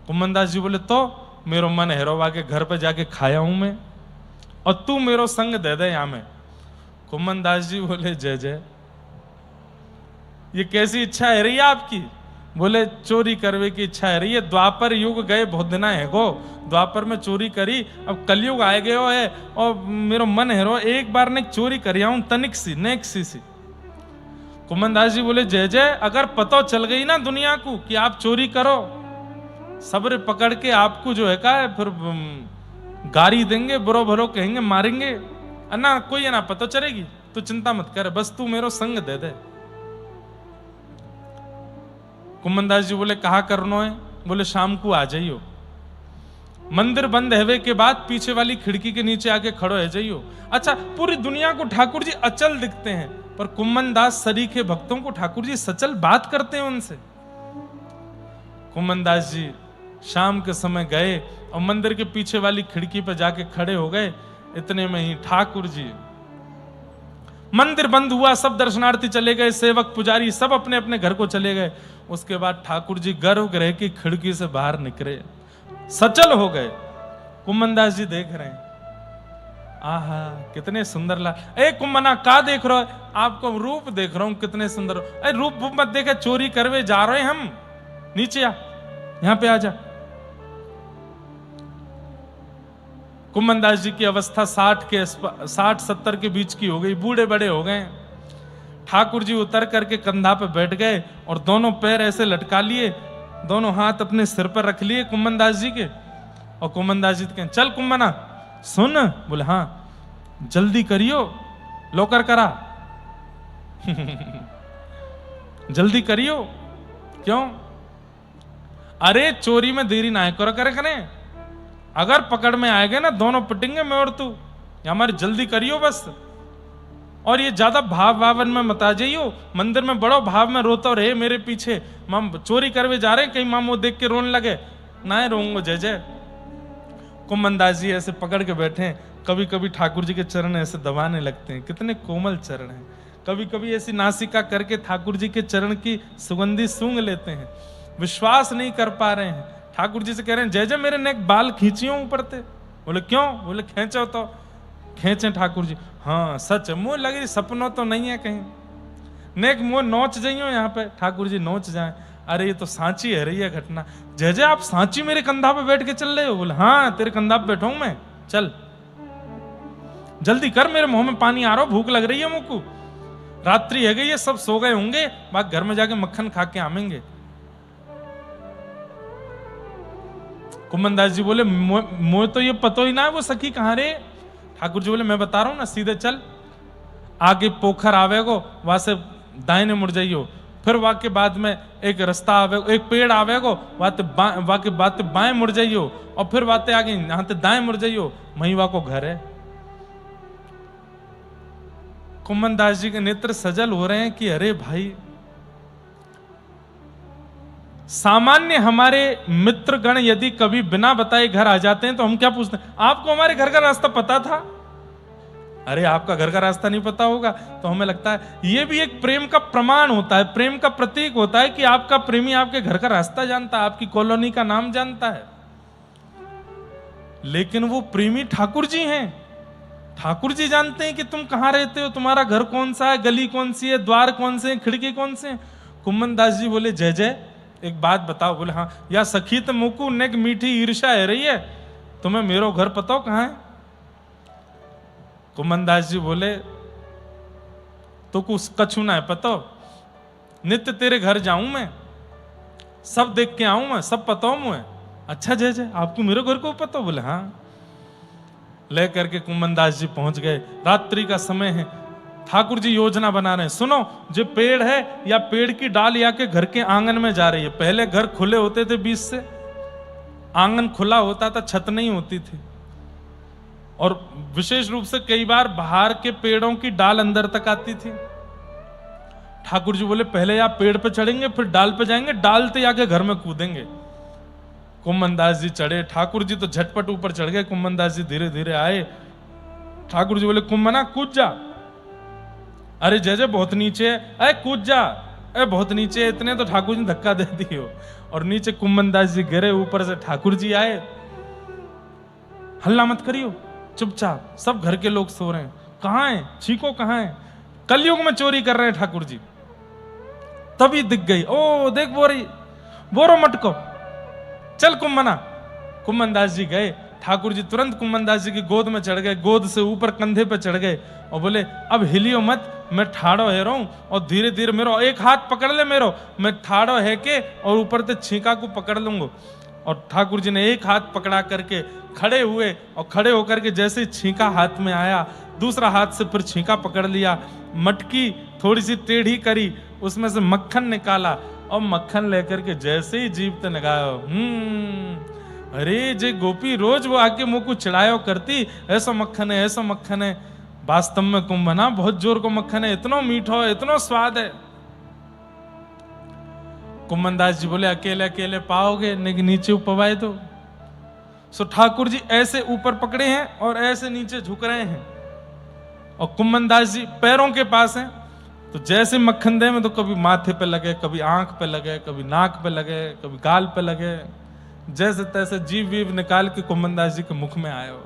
कुम्भन दास जी बोले तो मेरो मन हेरोवा के घर पे जाके खाया हूं मैं, और तू मेरो संग दे दे यहां में। कुम्भन दास जी बोले जय जय, ये कैसी इच्छा है रही है आपकी? बोले चोरी करवे की इच्छा है रही है। द्वापर युग गए बहुत दिन है गो, द्वापर में चोरी करी, अब कलयुग आए गए है और मेरो मन है रो एक बार ने चोरी करिया हूं तनिक सी नेक सी। कुम्भन दास जी बोले जय जय, अगर पता चल गई ना दुनिया को कि आप चोरी करो, सबरे पकड़ के आपको जो है का फिर गारी देंगे, बुरो भरो कहेंगे, मारेंगे, अन्ना कोई ना पता चलेगी। तो चिंता मत कर, बस तू मेरो संग दे दे। कुम्भन दास जी बोले कहा करनो है? बोले शाम को आ जाइयो, मंदिर बंद होने के बाद पीछे वाली खिड़की के नीचे आके खड़ो है जाइयो। अच्छा, पूरी दुनिया को ठाकुर जी अचल दिखते हैं, पर कुम्भन दास सरीखे भक्तों को ठाकुर जी सचल बात करते हैं उनसे। कुम्भन दास जी शाम के समय गए और मंदिर के पीछे वाली खिड़की पर जाके खड़े हो गए। इतने में ही ठाकुर जी, मंदिर बंद हुआ, सब दर्शनार्थी चले गए, सेवक पुजारी सब अपने अपने घर को चले गए। उसके बाद ठाकुर जी गर्भगृह की खिड़की से बाहर निकले, सचल हो गए। कुम्मनदास जी देख रहे हैं, आहा कितने सुंदर ए कुम्मना का देख रहे हो? आपको रूप देख रहा हूं, कितने सुंदर हो। अरे रूप मत देखे, चोरी करवे जा रहे हैं हम, नीचे आ, यहां पे आ जा। कुम्मनदास जी की अवस्था 60-70 के बीच की हो गई, बूढ़े बड़े हो गए। ठाकुर जी उतर करके कंधा पे बैठ गए और दोनों पैर ऐसे लटका लिए, दोनों हाथ अपने सिर पर रख लिए कुम्मनदास जी के। और कुम्मनदास जी कहें, चल कुम्मना सुन। बोले हाँ, जल्दी करियो, लोकर करा। जल्दी करियो। क्यों? अरे चोरी में देरी ना करे, अगर पकड़ में आएगा ना दोनों पिटेंगे मैं और तू, हमारी जल्दी करियो बस। और ये ज्यादा भाव भावन में मत आ जाइयो, मंदिर में बड़ो भाव में रोता रहे मेरे पीछे, माम चोरी करवे जा रहे हैं, कहीं माम वो देख के रोने लगे ना, रोऊंगा जय जय। कुम्मनदास जी ऐसे पकड़ के बैठे हैं, कभी कभी ठाकुर जी के चरण ऐसे दबाने लगते हैं, कितने कोमल चरण हैं। कभी कभी ऐसी नासिका करके ठाकुर जी के चरण की सुगंधी सूंघ लेते हैं, विश्वास नहीं कर पा रहे हैं। ठाकुर जी से कह रहे हैं, जय जय मेरे नेक बाल खींचियो ऊपर थे। बोले क्यों? बोले खींचो तो खींचे ठाकुर जी। हाँ सच, मुंह लग रही सपनों तो नहीं है कहीं, नेक मुंह नोच जाइयो यहाँ पे। ठाकुर जी नोच जाए, अरे ये तो सांची है रही है घटना। जय जय आप सांची मेरे कंधा पे बैठ के चल रहे हो? बोले हाँ तेरे कंधा पे बैठा हूं मैं, चल जल्दी कर, मेरे मुंह में पानी आ रहा, भूख लग रही है मुझको, रात्रि है गई है, सब सो गए होंगे, बाकी घर में जाके मक्खन खा के आवेंगे। कुम्मनदास जी बोले मुझे तो ये पता ही ना है वो सखी कहां रे। ठाकुर जी बोले मैं बता रहा हूं ना, सीधे चल, आगे पोखर आवेगो, वहां से दाहिने मुड़ जाइयो, फिर वहां के बाद में एक रास्ता आवेगो, एक पेड़ आवेगो, वहां के बाद बाएं मुड़ जाइयो, और फिर बातें आगे यहां से दाएं मुड़ जाइयो, वहीं वहां को घर है। कुम्मनदास जी के नेत्र सजल हो रहे हैं कि अरे भाई, सामान्य हमारे मित्रगण यदि कभी बिना बताए घर आ जाते हैं तो हम क्या पूछते हैं, आपको हमारे घर का रास्ता पता था? अरे आपका घर का रास्ता नहीं पता होगा तो हमें लगता है यह भी एक प्रेम का प्रमाण होता है, प्रेम का प्रतीक होता है कि आपका प्रेमी आपके घर का रास्ता जानता है, आपकी कॉलोनी का नाम जानता है। लेकिन वो प्रेमी ठाकुर जी हैं, ठाकुर जी जानते हैं कि तुम कहां रहते हो, तुम्हारा घर कौन सा है, गली कौन सी है, द्वार कौन से हैं, खिड़की कौन से हैं। कुम्मनदास जी बोले जय जय एक बात बताओ। बोले हाँ, या सखी तो मुकू नेक मीठी ईर्षा है रही है, तुम्हें मेरो घर पता हो कहां है? कुम्मनदास जी बोले तो कुछ कछु ना है पता, नित्य तेरे घर जाऊं मैं, सब देख के आऊं मैं, सब पता हो मुझे। अच्छा जय जय आपको मेरे घर को पता? बोले हाँ। ले करके कुम्मनदास जी पहुंच गए, रात्रि का समय है, ठाकुर जी योजना बना रहे हैं, सुनो जो पेड़ है या पेड़ की डाल या के घर के आंगन में जा रही है। पहले घर खुले होते थे बीच से, आंगन खुला होता था, छत नहीं होती थी, और विशेष रूप से कई बार बाहर के पेड़ों की डाल अंदर तक आती थी। ठाकुर जी बोले पहले आप पेड़ पे चढ़ेंगे, फिर डाल पे जाएंगे, डाल पे आके घर में कूदेंगे। कुम्मनदास जी चढ़े, ठाकुर जी तो झटपट ऊपर चढ़ गए, कुम्मनदास जी धीरे धीरे आए। ठाकुर जी बोले कुम्मना कूद जा। अरे जय जय बहुत नीचे है, अरे कूद जा, अरे बहुत नीचे। इतने तो ठाकुर जी धक्का दे दियो और नीचे कुम्मनदास जी गिरे, ऊपर से ठाकुर जी आए। हल्ला मत करियो, चुपचाप, सब घर के लोग सो रहे हैं। कहां है चीको, कहां है? कलयुग में चोरी कर रहे हैं ठाकुर जी। तभी दिख गई, ओ देख बोरो मटको, चल कुम्मना। कुम्मनदास जी गए, ठाकुर जी तुरंत कुम्मनदास जी की गोद में चढ़ गए, गोद से ऊपर कंधे पे चढ़ गए और बोले अब हिलियो मत, मैं ठाड़ो है रहा हूं, और धीरे धीरे मेरो एक हाथ पकड़ ले मेरो, मैं ठाड़ो है के और ऊपर से छींका को पकड़ लूंगा। और ठाकुर जी ने एक हाथ पकड़ा करके खड़े हुए, और खड़े होकर के जैसे छींका हाथ में आया, दूसरा हाथ से फिर छींका पकड़ लिया, मटकी थोड़ी सी टेढ़ी करी, उसमें से मक्खन निकाला, और मक्खन लेकर के जैसे ही जीभ पे लगाया, अरे जे गोपी रोज वो आके मुंह को चिढ़ायो करती, ऐसा मक्खन है, ऐसा मक्खन है। वास्तव में कुंभना बहुत जोर को मक्खन है, इतना मीठा है, इतना स्वाद है। कुम्मनदास जी बोले अकेले अकेले पाओगे, लेकिन नीचे उपवाए दो। सो ठाकुर जी ऐसे ऊपर पकड़े हैं और ऐसे नीचे झुक रहे हैं, और कुम्मनदास जी पैरों के पास हैं। तो जैसे मक्खन दे में तो कभी माथे पे लगे, कभी आंख पे लगे, कभी नाक पे लगे, कभी गाल पे लगे, जैसे तैसे जीव वीव निकाल के कुम्मनदास जी के मुख में आए हो।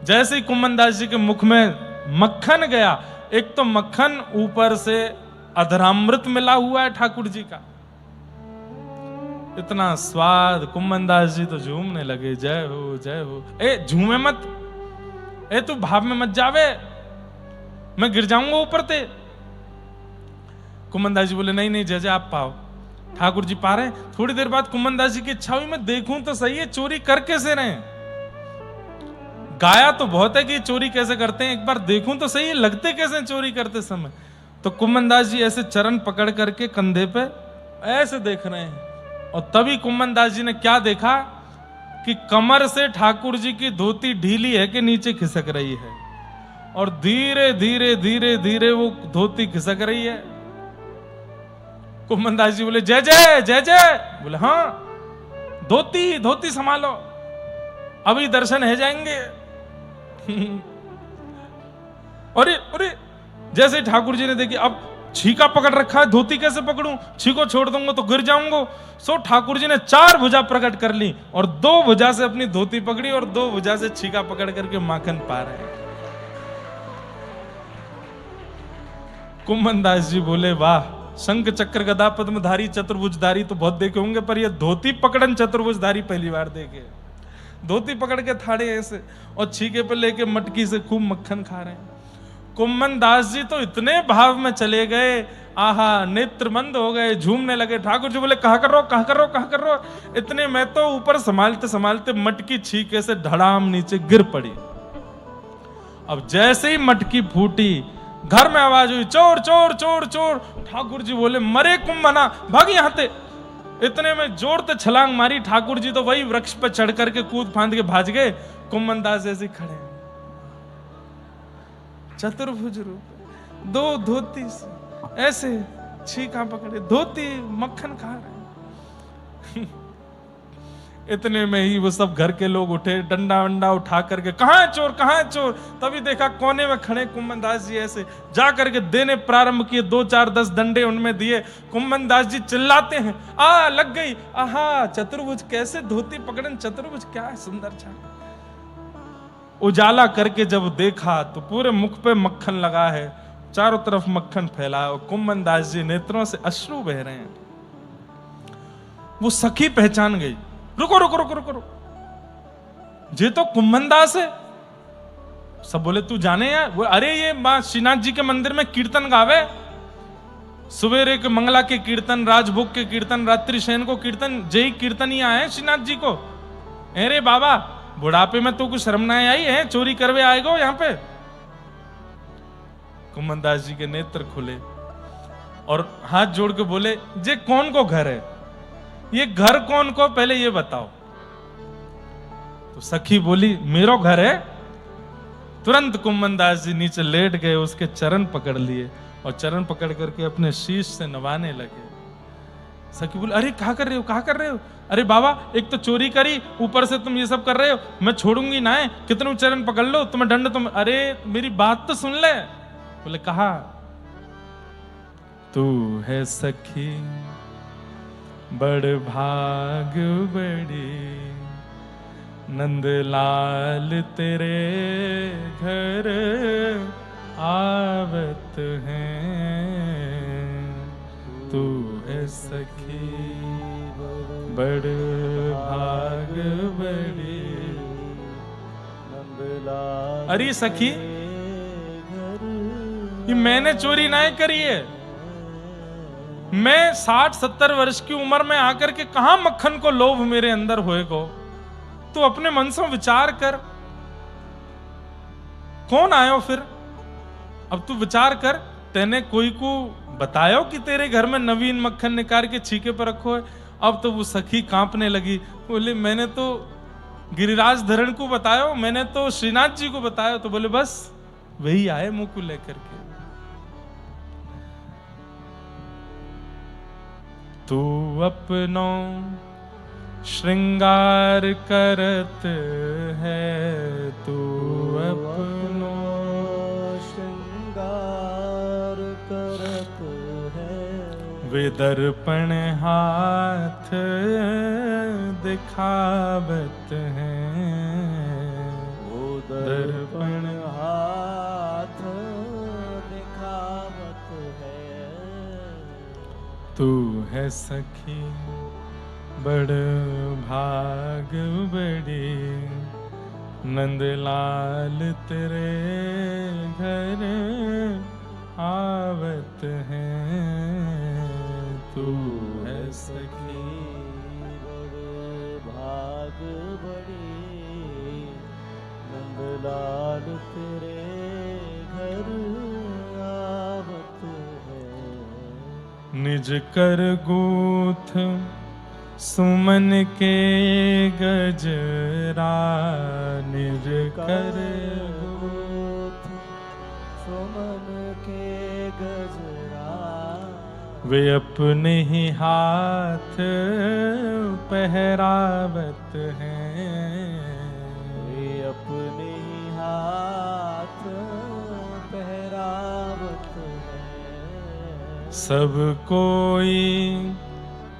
जैसे ही कुम्मनदास जी के मुख में मक्खन गया, एक तो मक्खन ऊपर से अधरामृत मिला हुआ है ठाकुर जी का, इतना स्वाद, कुम्मनदास जी तो झूमने लगे, जय हो जय हो। ए झूमे मत, ए तू भाव में मत जावे, मैं गिर जाऊंगा ऊपर ते। कुम्मनदास जी बोले नहीं नहीं जय जय आप पाओ। ठाकुर जी पा रहे हैं। थोड़ी देर बाद कुम्मनदास जी की इच्छा हुई मैं देखूं तो सही है चोरी कर कैसे रहे हैं। गाया तो बहुत है कि चोरी कैसे करते हैं, एक बार देखूं तो सही है लगते कैसे हैं चोरी करते समय। तो कुम्मनदास जी ऐसे चरण पकड़ करके कंधे पे ऐसे देख रहे हैं, और तभी कुम्मनदास जी ने क्या देखा कि कमर से ठाकुर जी की धोती ढीली है कि नीचे खिसक रही है, और धीरे धीरे धीरे धीरे वो धोती खिसक रही है। कुम्मनदास जी बोले जय जय जय जय। बोले हाँ, धोती धोती संभालो, अभी दर्शन है जाएंगे। अरे अरे, जैसे ठाकुर जी ने देखी अब छीका पकड़ रखा है, धोती कैसे पकड़ूं, छीको छोड़ दूंगा तो गिर जाऊंगा। सो ठाकुर जी ने 4 भुजा प्रकट कर ली, और 2 भुजा से अपनी धोती पकड़ी और 2 भुजा से छीका पकड़ करके माखन पा रहे हैं। कुम्मनदास जी बोले वाह, शंख चक्र गदा पद्मधारी चतुर्भुजधारी तो बहुत देखे होंगे, पर ये धोती पकड़न चतुर्भुजधारी पहली बार देखे। धोती पकड़ के थाड़े ऐसे और छीके पे लेके मटकी से खूब मक्खन खा रहे हैं। कुम्मनदास जी तो इतने भाव में चले गए, आहा, नेत्रमंद हो गए, झूमने लगे। ठाकुर जी बोले कहा कर रहो कहा कर रहो कहा कर रहो। इतने में तो ऊपर संभालते संभालते मटकी छीके से धड़ाम नीचे गिर पड़ी। अब जैसे ही मटकी फूटी, घर में आवाज हुई चोर चोर चोर चोर। ठाकुर जी बोले मरे कुम्मना, भाग यहां से। इतने में जोर से छलांग मारी, ठाकुर जी तो वही वृक्ष पर चढ़ करके कूद फांद के भाज गए। कुम्मनदास ऐसे खड़े, चतुर्भुज रूप, 2 धोती से ऐसे छीका पकड़े, धोती मक्खन खा रहे। इतने में ही वो सब घर के लोग उठे, डंडा वंडा उठा करके कहां है चोर कहां है चोर। तभी देखा कोने में खड़े कुम्मनदास जी, ऐसे जा करके देने प्रारंभ किए। 2 4 10 डंडे उनमें दिए। कुम्मनदास जी चिल्लाते हैं, आ लग गई, आहा चतुर्भुज, कैसे धोती पकड़न चतुर्भुज, क्या सुंदर छा। उजाला करके जब देखा तो पूरे मुख पे मक्खन लगा है, चारों तरफ मक्खन फैला, और कुम्मनदास जी नेत्रों से अश्रु बह रहे हैं। वो सखी पहचान गई, रुको रुको रुको रुको रुको, ये तो कुम्मनदास है। सब बोले तू जाने यार। वो अरे ये मां श्रीनाथ जी के मंदिर में कीर्तन गावे, सवेरे के मंगला के कीर्तन, राजभोग के कीर्तन, रात्रि शयन को कीर्तन, जय कीर्तन ही आए श्रीनाथ जी को। अरे बाबा बुढ़ापे में तो कुछ शर्म ना आई है, चोरी करवे आएगो यहां पे। कुम्मनदास जी के नेत्र खुले और हाथ जोड़ के बोले जे कौन को घर है, ये घर कौन को पहले ये बताओ। तो सखी बोली मेरो घर है। तुरंत कुम्मनदास जी नीचे लेट गए, उसके चरण पकड़ लिए और चरण पकड़ करके अपने शीश से नवाने लगे। सखी बोली अरे क्या कर रहे हो क्या कर रहे हो। अरे बाबा एक तो चोरी करी, ऊपर से तुम ये सब कर रहे हो, मैं छोड़ूंगी ना है, कितने चरण पकड़ लो, तुम्हें दंड तुम। अरे मेरी बात तो सुन ले। बोले कहा तू है सखी बड़ भाग बड़ी, नंदलाल तेरे घर आवत हैं। तू है सखी बड़ भाग बड़ी, अरे सखी ये मैंने चोरी नहीं करी है। मैं 60-70 वर्ष की उम्र में आकर के कहां मक्खन को लोभ मेरे अंदर होएगो। तू अपने मन से विचार कर, कौन आयो फिर। अब तू विचार कर, तेने कोई को बतायो कि तेरे घर में नवीन मक्खन निकाल के छीके पर रखो है। अब तो वो सखी कांपने लगी, बोले मैंने तो गिरिराज धरण को बतायो, मैंने तो श्रीनाथ जी को बताया। तो बोले बस वही आए मुंह को लेकर के। तू अपनो श्रृंगार करत है, तू अपनो श्रृंगार करत है। विदर्पण हाथ दिखावत है, वो दर्पण हाथ दिखावत है। तू है सखी बड़ भाग बड़ी, नंदलाल तेरे घर आवत है। तू है सखी बड़ भाग बड़ी, नंदलाल तेरे घर आवत है। निज कर गूथ सुमन के गजरा, निज कर गूथ सुमन के गजरा। वे अपने ही हाथ पहरावत हैं, वे अपने ही हाथ पहरावत है। सब कोई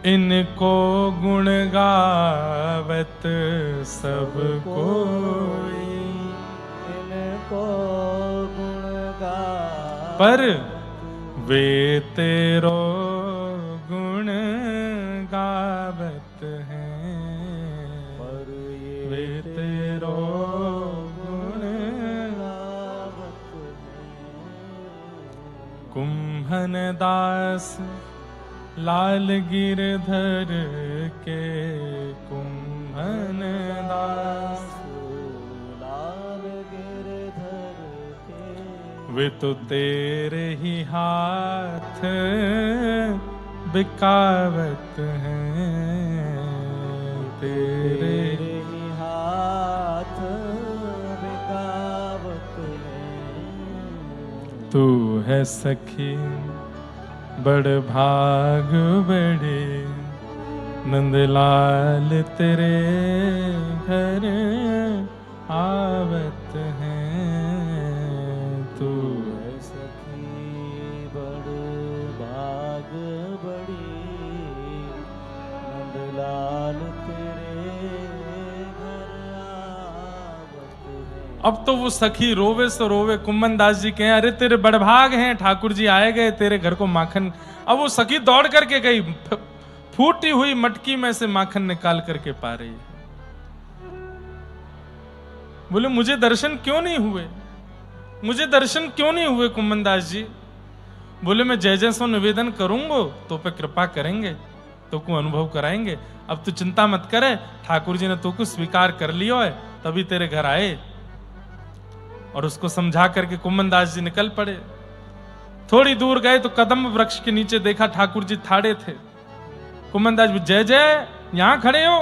इनको गुण गावत, सब कोई इनको गुण गावत। पर वे तेरो गुण गावत हैं, पर वे ये तेरो गुण गावत है। कुम्भन दास लाल गिरधर के, कुम्भन दास लाल गिरधर के। वे तो तेरे ही हाथ बिकावत हैं, तेरे ही हाथ बिकावत है। तू है सखी बड़ भाग बड़े, नंदलाल तेरे घर आवत हैं। तू है सखी बड़ भाग बड़ी, नंदलाल तेरे घर आवत है। अब तो वो सखी रोवे सो रोवे। कुम्भन दास जी कहें अरे तेरे बड़भाग हैं, ठाकुर जी आए गए तेरे घर को माखन। अब वो सखी दौड़ करके गई, फूटी हुई मटकी में से माखन निकाल करके पा रही है। बोले मुझे दर्शन क्यों नहीं हुए, मुझे दर्शन क्यों नहीं हुए कुम्भन दास जी? बोले मैं जय जय सो निवेदन करूंगा तो पे कृपा करेंगे, तो को अनुभव कराएंगे। अब तू चिंता मत करे, ठाकुर जी ने तो को स्वीकार कर लियो है, तभी तेरे घर आए। और उसको समझा करके कुम्भन दास जी निकल पड़े। थोड़ी दूर गए तो कदम वृक्ष के नीचे देखा ठाकुर जी ठाड़े थे। कुम्भन दास जी जय जय, यहां खड़े हो?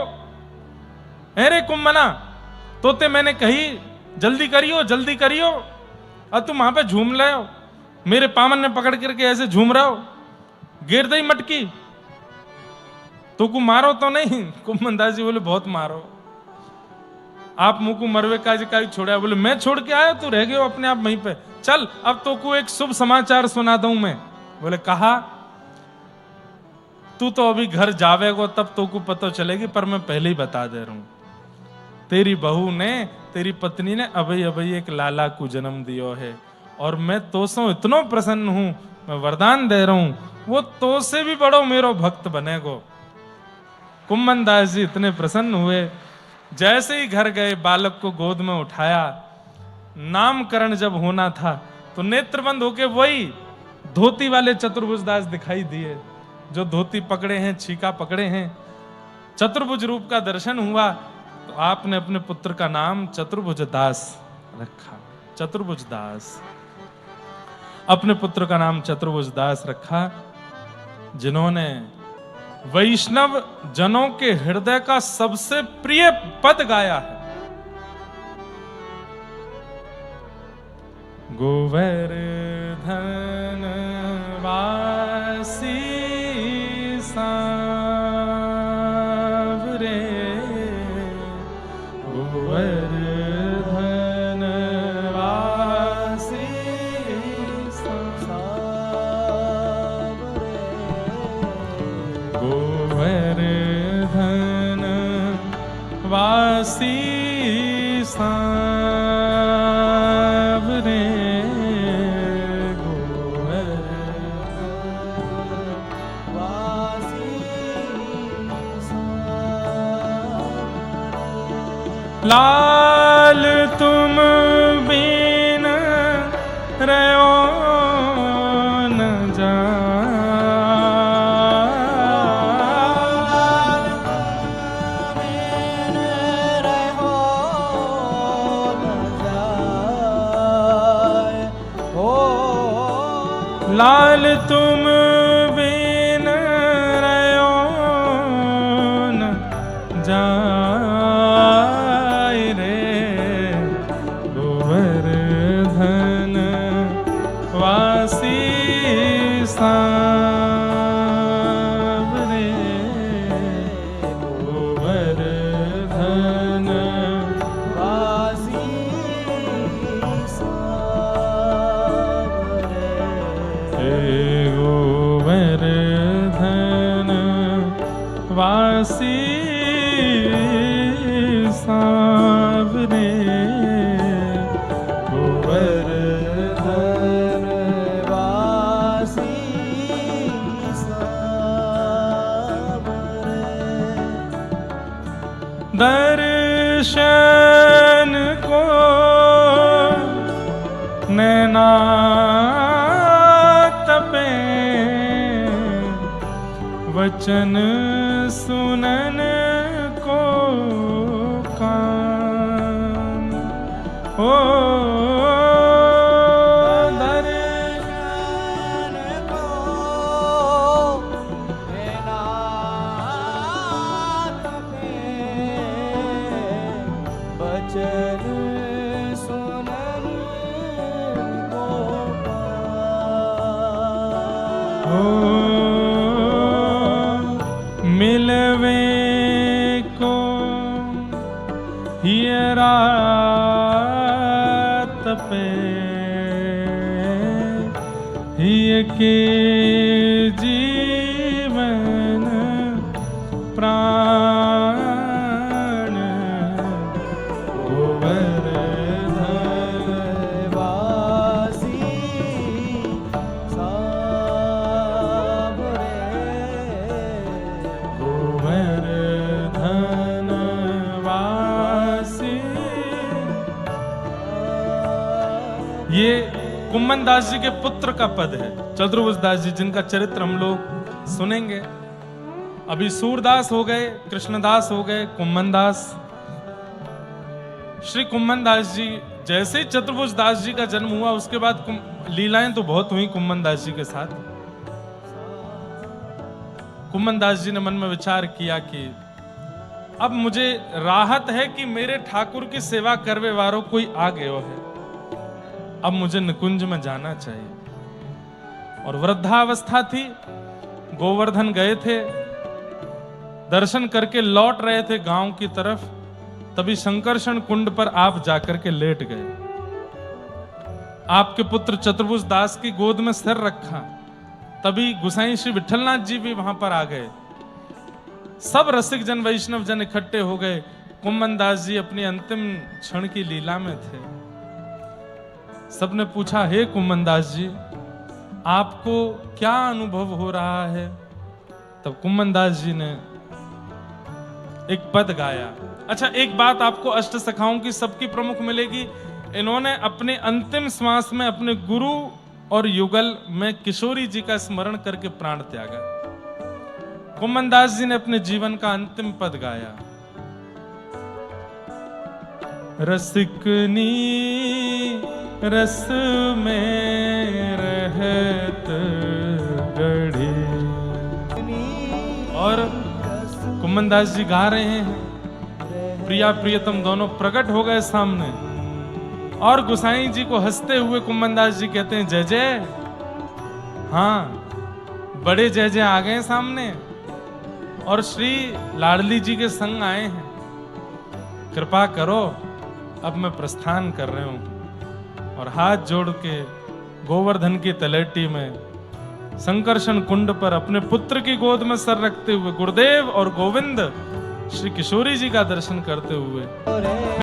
अरे कुम्भना, तोते मैंने कही जल्दी करियो जल्दी करियो, और तुम वहां पे झूम रहे हो, मेरे पामन ने पकड़ करके ऐसे झूम रहे हो, गिर दई मटकी, तो को मारो तो नहीं? कुम्भन दास जी बोले बहुत मारो, आप मुंह को मरवे का छोड़ा। बोले मैं छोड़ के आया, तू रह गए अपने आप वहीं पे, चल अब तो को एक शुभ समाचार सुना दूं मैं। बोले कहा? तू तो अभी घर जावेगो तब तो को पता चलेगी, पर मैं पहले ही बता दे रहा हूं, तेरी बहू ने, तेरी पत्नी ने अभी अभी एक लाला को जन्म दियो है, और मैं तो सो इतना प्रसन्न हूं, मैं वरदान दे रहा हूं, वो तो से भी बड़ो मेरो भक्त बनेगो। कुम्भन दास जी इतने प्रसन्न हुए, जैसे ही घर गए बालक को गोद में उठाया। नामकरण जब होना था तो नेत्र बंद होके वही धोती वाले चतुर्भुज दास दिखाई दिए, जो धोती पकड़े हैं, छीका पकड़े हैं। चतुर्भुज रूप का दर्शन हुआ तो आपने अपने पुत्र का नाम चतुर्भुज दास रखा। चतुर्भुज दास, अपने पुत्र का नाम चतुर्भुज दास रखा, जिन्होंने वैष्णव जनों के हृदय का सबसे प्रिय पद गाया है। गोवर्धन वासी सा वासी सांवरे लाल तुम बिन रहो न लाल तुम बिन रहो न जाए रे गोवर्धन वासी सांवरे गोवर्धन वासी हे गोवर्धन वासी सांवरे गोवर्धन वासी सांवरे दर्शन को नैना तपे वचन सुनन को कान हो दर्शन को नैना तपे वचन सुनन को हो मिलवे को हियरा तपे हिय के जीवन प्राण गोवर्धन वासी सांवरे गोवर्धन वासी। ये कुम्मन दास जी के पुत्र का पद है, चतुर्भुज दास जी, जिनका चरित्र हम लोग सुनेंगे। अभी सूरदास हो गए, कृष्णदास हो गए, कुम्मन दास। श्री कुम्मन दास जी जैसे ही चतुर्भुज दास जी का जन्म हुआ, उसके बाद लीलाएं तो बहुत हुई कुम्मन दास जी के साथ। कुम्मन दास जी ने मन में विचार किया कि अब मुझे राहत है कि मेरे ठाकुर की सेवा करवे वालों कोई आ गयो है, अब मुझे निकुंज में जाना चाहिए। और वृद्धावस्था थी, गोवर्धन गए थे, दर्शन करके लौट रहे थे गांव की तरफ, तभी संकर्षण कुंड पर आप जाकर के लेट गए। आपके पुत्र चतुर्भुज दास की गोद में सिर रखा, तभी गुसाई श्री विठलनाथ जी भी वहां पर आ गए। सब रसिक जन वैष्णव जन इकट्ठे हो गए। कुम्मन दास जी अपनी अंतिम क्षण की लीला में थे। सबने पूछा, हे कुम्मन दास जी, आपको क्या अनुभव हो रहा है? तब कुम्मन दास जी ने एक पद गाया। अच्छा, एक बात आपको अष्ट सखाओं की सबकी प्रमुख मिलेगी, इन्होंने अपने अंतिम श्वास में अपने गुरु और युगल में किशोरी जी का स्मरण करके प्राण त्यागा। कुम्मन दास जी ने अपने जीवन का अंतिम पद गाया, रसिकनी रस में रहत गढ़ी। और कुम्मन दास जी गा रहे हैं, प्रिया प्रियतम दोनों प्रकट हो गए सामने। और गुसाई जी को हंसते हुए कुम्मन दास जी कहते हैं, जय जय। हाँ, बड़े जय जय आ गए सामने और श्री लाडली जी के संग आए हैं। कृपा करो, अब मैं प्रस्थान कर रहे हूं। और हाथ जोड़ के गोवर्धन की तलेटी में संकर्षण कुंड पर अपने पुत्र की गोद में सर रखते हुए गुरुदेव और गोविंद श्री किशोरी जी का दर्शन करते हुए रे